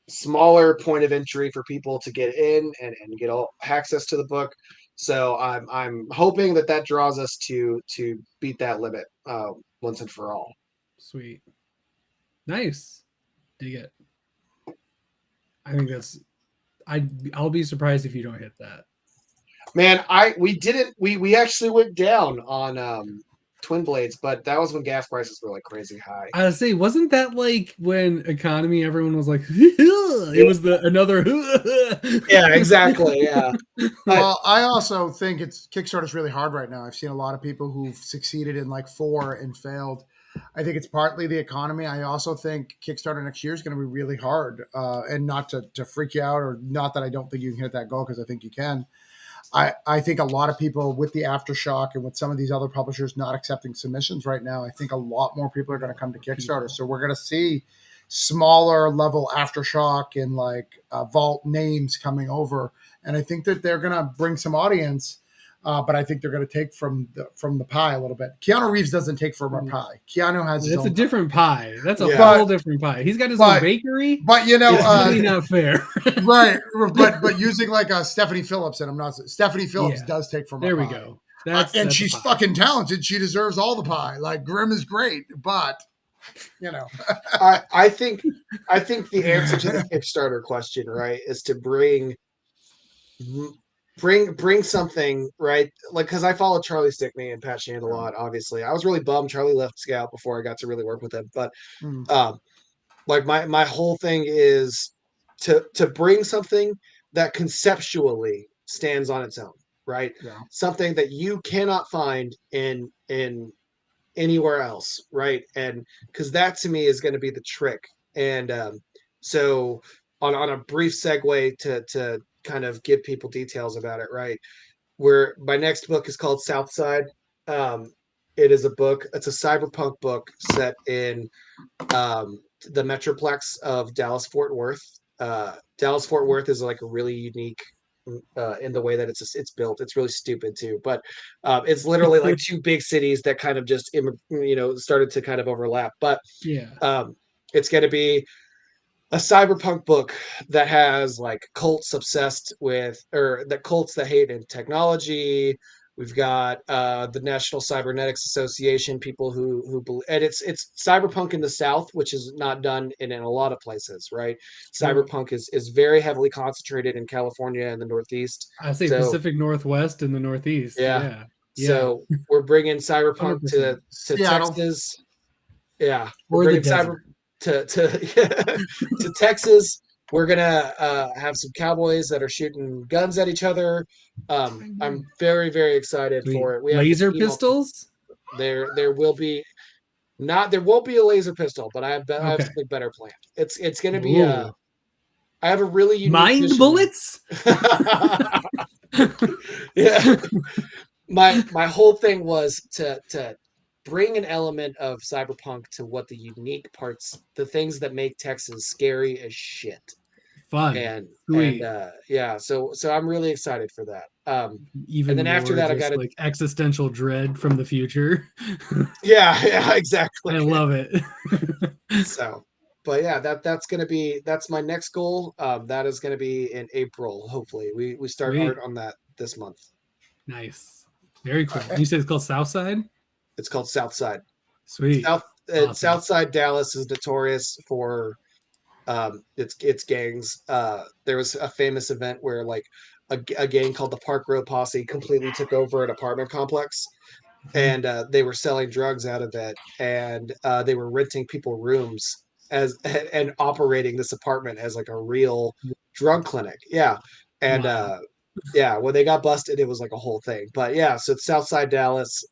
smaller point of entry for people to get in and get all access to the book. So I'm hoping that draws us to beat that limit once and for all. Sweet, nice, dig it. I think that's. I'll be surprised if you don't hit that. Man, we actually went down on Twin Blades, but that was when gas prices were like crazy high. I say, wasn't that like when economy? Everyone was like, it was another. Yeah, exactly. Yeah. Well, I also think Kickstarter's really hard right now. I've seen a lot of people who've succeeded in like 4 and failed. I think it's partly the economy. I also think Kickstarter next year is going to be really hard, and not to freak you out, or not that I don't think you can hit that goal, because I think you can. I think a lot of people with the Aftershock and with some of these other publishers not accepting submissions right now, I think a lot more people are going to come to Kickstarter. So we're going to see smaller level Aftershock and like Vault names coming over. And I think that they're going to bring some audience, but I think they're going to take from the pie a little bit. Keanu Reeves doesn't take from our pie. Keanu has his It's own a different pie. That's a Yeah. whole different pie. He's got his own bakery. But you know, it's really not fair. Right. But using like a Stephanie Phillips, and Stephanie Phillips does take from our pie. There we go. That's she's fucking talented. She deserves all the pie. Like Grimm is great, but you know, I think the answer to the Kickstarter question, right, is to bring something, right? Like, because I follow Charlie Stickney and Pat Shand a lot. Obviously, I was really bummed Charlie left Scout before I got to really work with him. But like my whole thing is to bring something that conceptually stands on its own, right? Yeah. Something that you cannot find in anywhere else, right? And because that to me is going to be the trick. And so on a brief segue to kind of give people details about it, right? Where my next book is called Southside. It is a book. It's a cyberpunk book set in the Metroplex of Dallas-Fort Worth. Dallas-Fort Worth is like a really unique in the way that it's built. It's really stupid too, but it's literally like two big cities that kind of just started to kind of overlap. But it's going to be a cyberpunk book that has like cults obsessed with, or the cults that hate in technology. We've got the National Cybernetics Association, people who believe, and it's cyberpunk in the South, which is not done in a lot of places, right? Cyberpunk is very heavily concentrated in California and the Northeast. I say Pacific Northwest and the Northeast. Yeah. So we're bringing cyberpunk to Texas. Yeah, we're bringing cyber to Texas. We're gonna have some cowboys that are shooting guns at each other. I'm very, very excited for it. We have laser pistols. There will be not. There won't be a laser pistol, but I have something better planned. It's going to be I have a really unique mind bullets. Yeah, my whole thing was to bring an element of cyberpunk to what the unique parts, the things that make Texas scary as shit. Fun and so I'm really excited for that. Even and then after that, I got like existential dread from the future. yeah, exactly. I love it. So, but yeah, that's my next goal. That is going to be in April. Hopefully, we start art on that this month. Nice, very cool. You said it's called Southside. It's called Southside. Sweet. Awesome. Southside Dallas is notorious for its gangs. There was a famous event where like a gang called the Park Row Posse completely took over an apartment complex, and they were selling drugs out of it, and they were renting people rooms and operating this apartment as like a real drug clinic. Yeah. And when they got busted, it was like a whole thing. But yeah, so Southside Dallas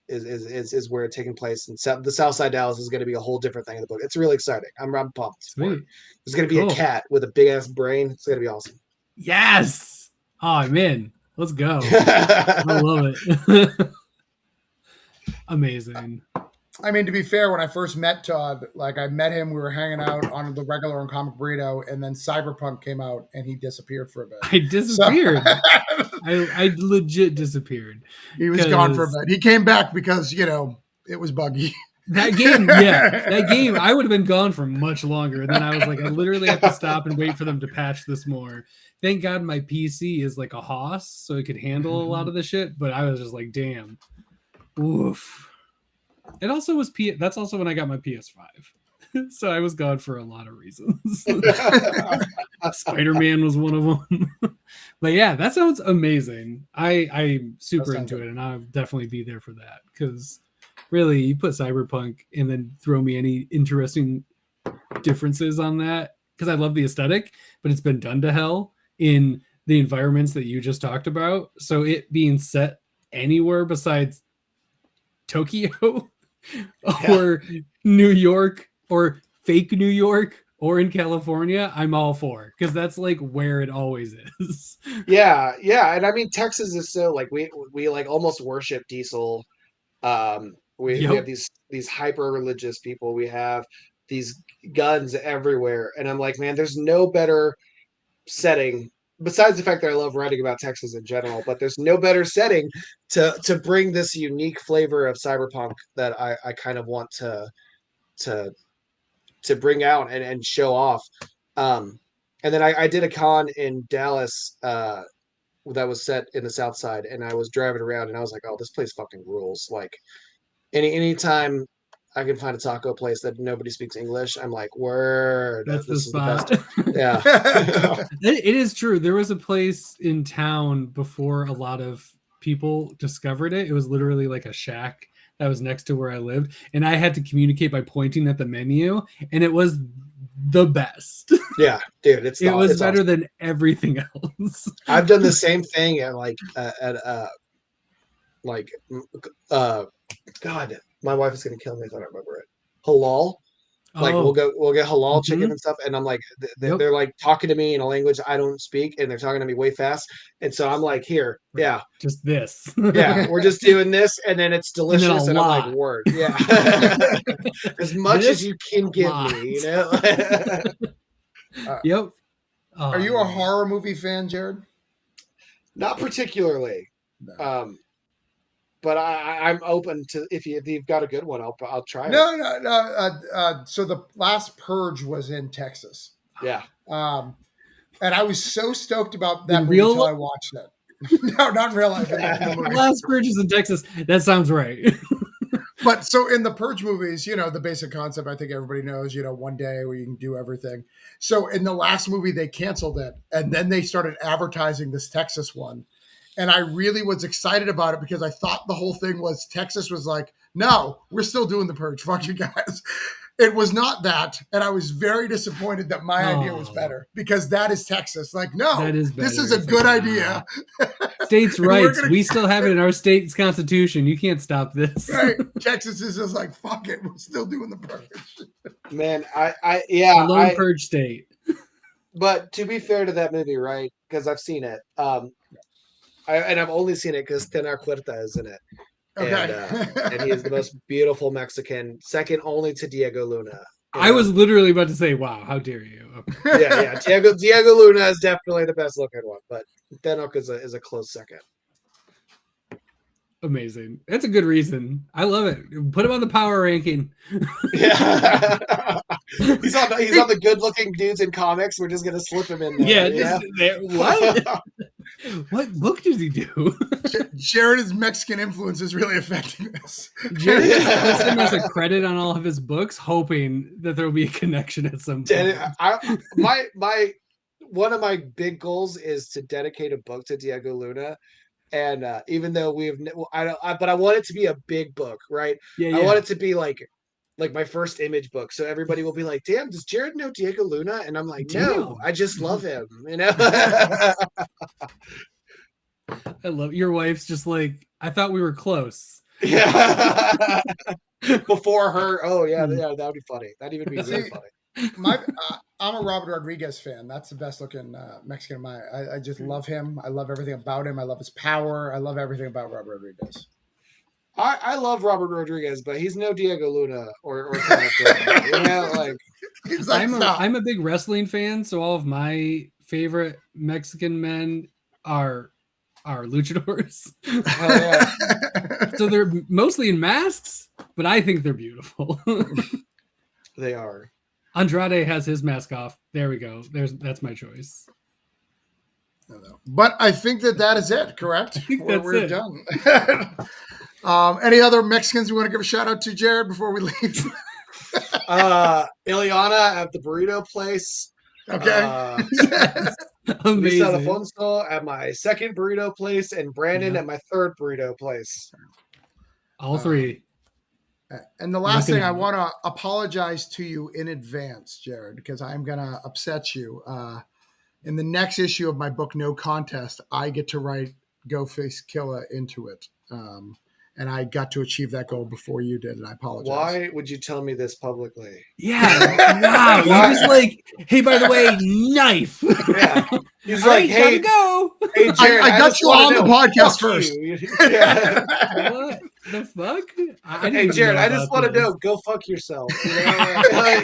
is where it's taking place, and the Southside Dallas is going to be a whole different thing in the book. It's really exciting. I'm pumped. There's going to be a cat with a big ass brain. It's going to be awesome. Yes. Oh, I'm in. Let's go. I love it. Amazing. I mean, to be fair, when I first met Todd, like I met him, we were hanging out on the regular on Comic Burrito, and then Cyberpunk came out, and he disappeared for a bit. I disappeared. So, I legit disappeared. He was gone for a bit. He came back because it was buggy. That game, that game, I would have been gone for much longer. And then I was like, I literally have to stop and wait for them to patch this more. Thank God my PC is like a hoss, so it could handle a lot of the shit. But I was just like, damn, oof. It also was that's also when I got my PS5. So I was gone for a lot of reasons. Spider-Man was one of them. But yeah, that sounds amazing. I'm super into it, and I'll definitely be there for that. Because really, you put Cyberpunk and then throw me any interesting differences on that. Because I love the aesthetic, but it's been done to hell in the environments that you just talked about. So it being set anywhere besides Tokyo or New York or fake New York or in California, I'm all for, because that's like where it always is. Yeah, and I mean Texas is so like we like almost worship Diesel. We have these hyper religious people. We have these guns everywhere, and I'm like, man, there's no better setting besides the fact that I love writing about Texas in general, but there's no better setting to bring this unique flavor of cyberpunk that I kind of want to bring out and show off. And then I did a con in Dallas that was set in the South Side, and I was driving around and I was like, oh, this place fucking rules. Like anytime I can find a taco place that nobody speaks English, I'm like, word. That's the spot. Yeah. It is true. There was a place in town before a lot of people discovered it. It was literally like a shack that was next to where I lived. And I had to communicate by pointing at the menu. And it was the best. Yeah, dude. It was better awesome than everything else. I've done the same thing at God, my wife is gonna kill me if I don't remember it. Halal. Like we'll get halal chicken and stuff, and I'm like, they're like talking to me in a language I don't speak, and they're talking to me way fast, and so I'm like, here, yeah, just this, yeah, we're just doing this, and then it's delicious, and I'm like, word, yeah, as much as you can give me, Yep. Are you a horror movie fan, Jarred? Not particularly. No. But I'm open to if you've got a good one, I'll try it. No. So the last Purge was in Texas. Yeah. And I was so stoked about that movie until I watched it. No, not in real life. Last Purge is in Texas. That sounds right. But so in the Purge movies, the basic concept, I think everybody knows, one day where you can do everything. So in the last movie, they canceled it. And then they started advertising this Texas one. And I really was excited about it because I thought the whole thing was Texas was like, no, we're still doing the Purge. Fuck you guys. It was not that. And I was very disappointed that my idea was better because that is Texas. Like, no, this is a good idea. States' rights. We still have it in our state's constitution. You can't stop this. Right. Texas is just like, fuck it. We're still doing the Purge. Man, a lone Purge state. But to be fair to that movie, right? Because I've seen it. And I've only seen it because Tena Cuerta is in it. Okay. And he is the most beautiful Mexican, second only to Diego Luna. I was literally about to say, wow, how dare you? Okay. Yeah. Diego Luna is definitely the best looking one, but Tenoch is a close second. Amazing. That's a good reason. I love it. Put him on the power ranking. Yeah. he's on the good looking dudes in comics. We're just gonna slip him in there. Yeah. What? What book does he do? Jarred's Mexican influence is really affecting this. Jarred just puts him as a credit on all of his books, hoping that there will be a connection at some point. My one of my big goals is to dedicate a book to Diego Luna. And even though but I want it to be a big book, right? Yeah. I want it to be like my first Image book, so everybody will be like, "Damn, does Jarred know Diego Luna?" And I'm like, "No, I just love him." I love your wife's just like, I thought we were close. Yeah. Before her, that would be funny. That'd even be really funny. I'm a Robert Rodriguez fan. That's the best looking Mexican. I just love him. I love everything about him. I love his power. I love everything about Robert Rodriguez. I love Robert Rodriguez, but he's no Diego Luna or like I'm a big wrestling fan, so all of my favorite Mexican men are luchadors. Hell yeah. So they're mostly in masks, but I think they're beautiful. They are. Andrade has his mask off. There we go. That's my choice. But I think that is it, correct? We're it. Done. Any other Mexicans we want to give a shout out to, Jarred, before we leave? Ileana at the burrito place. Okay. Lisa Alfonso at my second burrito place, and Brandon at my third burrito place. All three. And the last thing, I want to apologize to you in advance, Jarred, because I'm going to upset you. In the next issue of my book, No Contest, I get to write Ghostface Killah into it. And I got to achieve that goal before you did, and I apologize. Why would you tell me this publicly? Yeah. Wow. You're just like, hey, by the way, knife. Yeah. He's like, hey, go. Hey, Jarred, I got you on the podcast first. Yeah. What the fuck? Hey, Jarred, I just want to know, go fuck yourself. You know?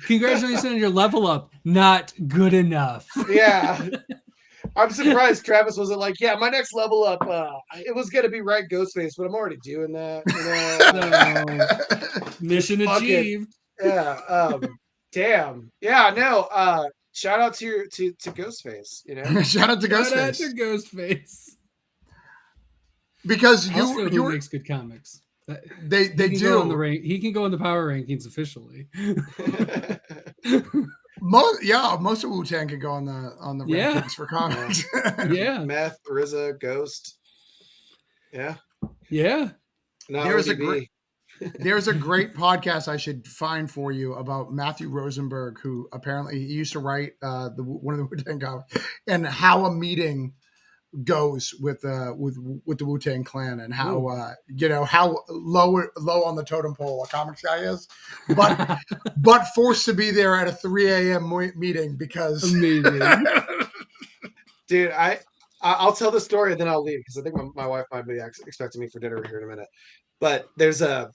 Congratulations on your level up. Not good enough. Yeah. I'm surprised Travis wasn't like, yeah, my next level up, it was going to be right Ghostface, but I'm already doing that. Mission achieved. Yeah. Damn. Yeah, no. Shout out to Ghostface, you know? Shout out to Ghostface. Shout out to Ghostface. Because you makes good comics. They do. He can go in the power rankings officially. Most of Wu-Tang can go on the rankings for comics. Yeah. Meth, RZA, Ghost. Yeah. Yeah. There's a great podcast I should find for you about Matthew Rosenberg, who apparently he used to write one of the Wu-Tang comics, and how a meeting goes with the Wu-Tang Clan, and how how low on the totem pole a comics guy is, but forced to be there at a 3 a.m. meeting because amazing. Dude, I'll tell the story and then I'll leave because I think my wife might be expecting me for dinner here in a minute. But there's a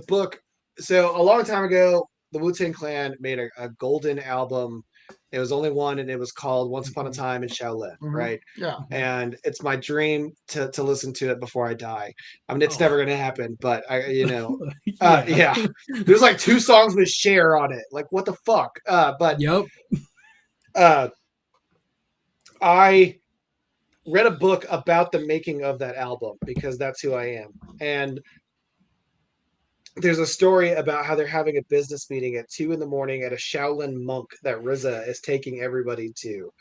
book. So a long time ago, the Wu-Tang Clan made a golden album. It was only one, and it was called Once Upon a Time in Shaolin, right? Yeah. And it's my dream to listen to it before I die. I mean, it's never going to happen, but yeah. There's like 2 songs with Cher on it. Like, what the fuck? I read a book about the making of that album because that's who I am. And there's a story about how they're having a business meeting at 2 a.m. at a Shaolin monk that RZA is taking everybody to.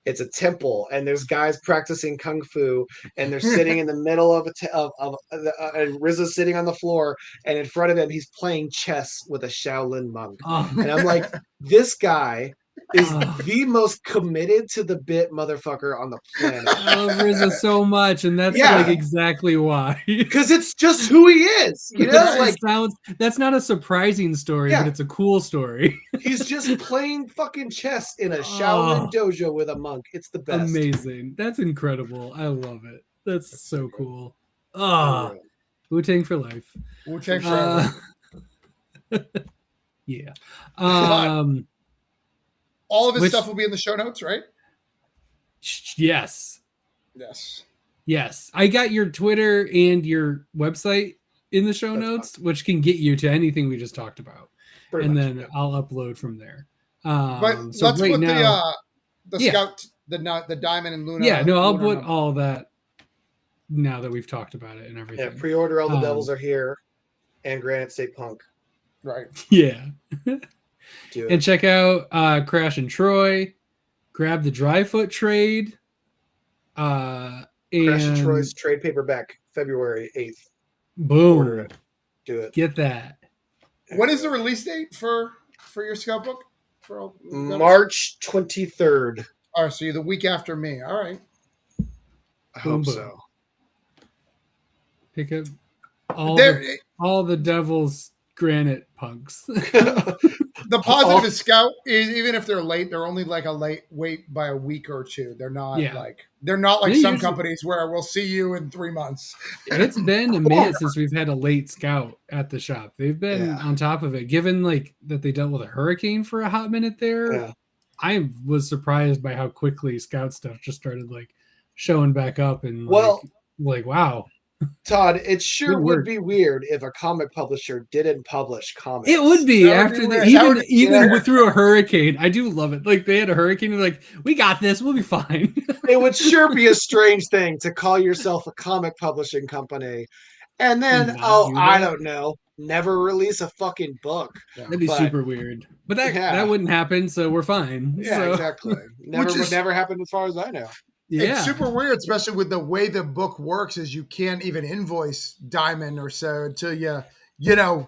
It's a temple, and there's guys practicing kung fu, and they're sitting in the middle of and RZA's sitting on the floor, and in front of him he's playing chess with a Shaolin monk. And I'm like, this guy is the most committed to the bit motherfucker on the planet. I love RZA so much, and that's like exactly why. Because it's just who he is. You know, that's not a surprising story, but it's a cool story. He's just playing fucking chess in a Shaolin dojo with a monk. It's the best. Amazing. That's incredible. I love it. That's so cool. Wu-Tang for life. Wu-Tang forever. Yeah. All of his stuff will be in the show notes, right? Yes. I got your Twitter and your website in the show notes, which can get you to anything we just talked about. Then I'll upload from there. But let's put the Scout, the Diamond and Luna. Yeah, no, I'll put all that now that we've talked about it and everything. Yeah, pre-order All the Devils Are Here and Granite State Punk. Right. Yeah. And check out Crash and Troy. Grab the Dryfoot trade. Crash and Troy's trade paperback, February 8th. Boom. Order it. Do it. Get that. What is the release date for your Scout book? March 23rd. All right, so you're the week after me. All right. I hope so. Pick up all the Devil's Granite punks. The positive is Scout is even if they're late, they're only like a late wait by a week or two. They're not like some companies where we'll see you in 3 months. It's been a minute since we've had a late Scout at the shop. They've been on top of it. Given like that they dealt with a hurricane for a hot minute there, I was surprised by how quickly Scout stuff just started like showing back up and like wow. Todd, it sure would be weird if a comic publisher didn't publish comics. It would be after even through a hurricane. I do love it. Like they had a hurricane and like, we got this, we'll be fine. It would sure be a strange thing to call yourself a comic publishing company and then I don't know, never release a fucking book. That'd be super weird. But that wouldn't happen, so we're fine. Yeah, exactly. Would never happen as far as I know. Yeah. It's super weird, especially with the way the book works is you can't even invoice Diamond or so until you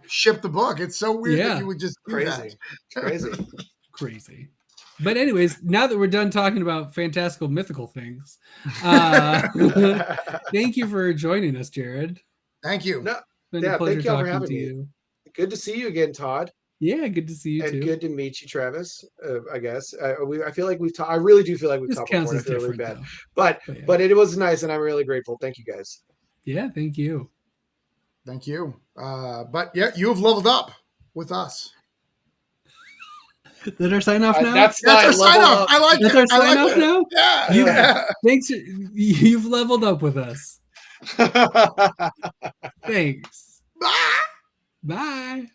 ship the book. It's so weird that you would just do that. Crazy. But anyways, now that we're done talking about fantastical mythical things, thank you for joining us, Jarred. Thank you. No, thank you for having me. Good to see you again, Todd. Yeah, good to see you too. Good to meet you, Travis. I guess I feel like we've talked. I really do feel like we've talked before. It's really bad, but it was nice, and I'm really grateful. Thank you, guys. Yeah, thank you. Thank you. But yeah, you've leveled up with us. Is that our sign off now? That's our sign off. I like that's it. Our sign off now. Yeah. Thanks. You've leveled up with us. Thanks. Bye. Bye.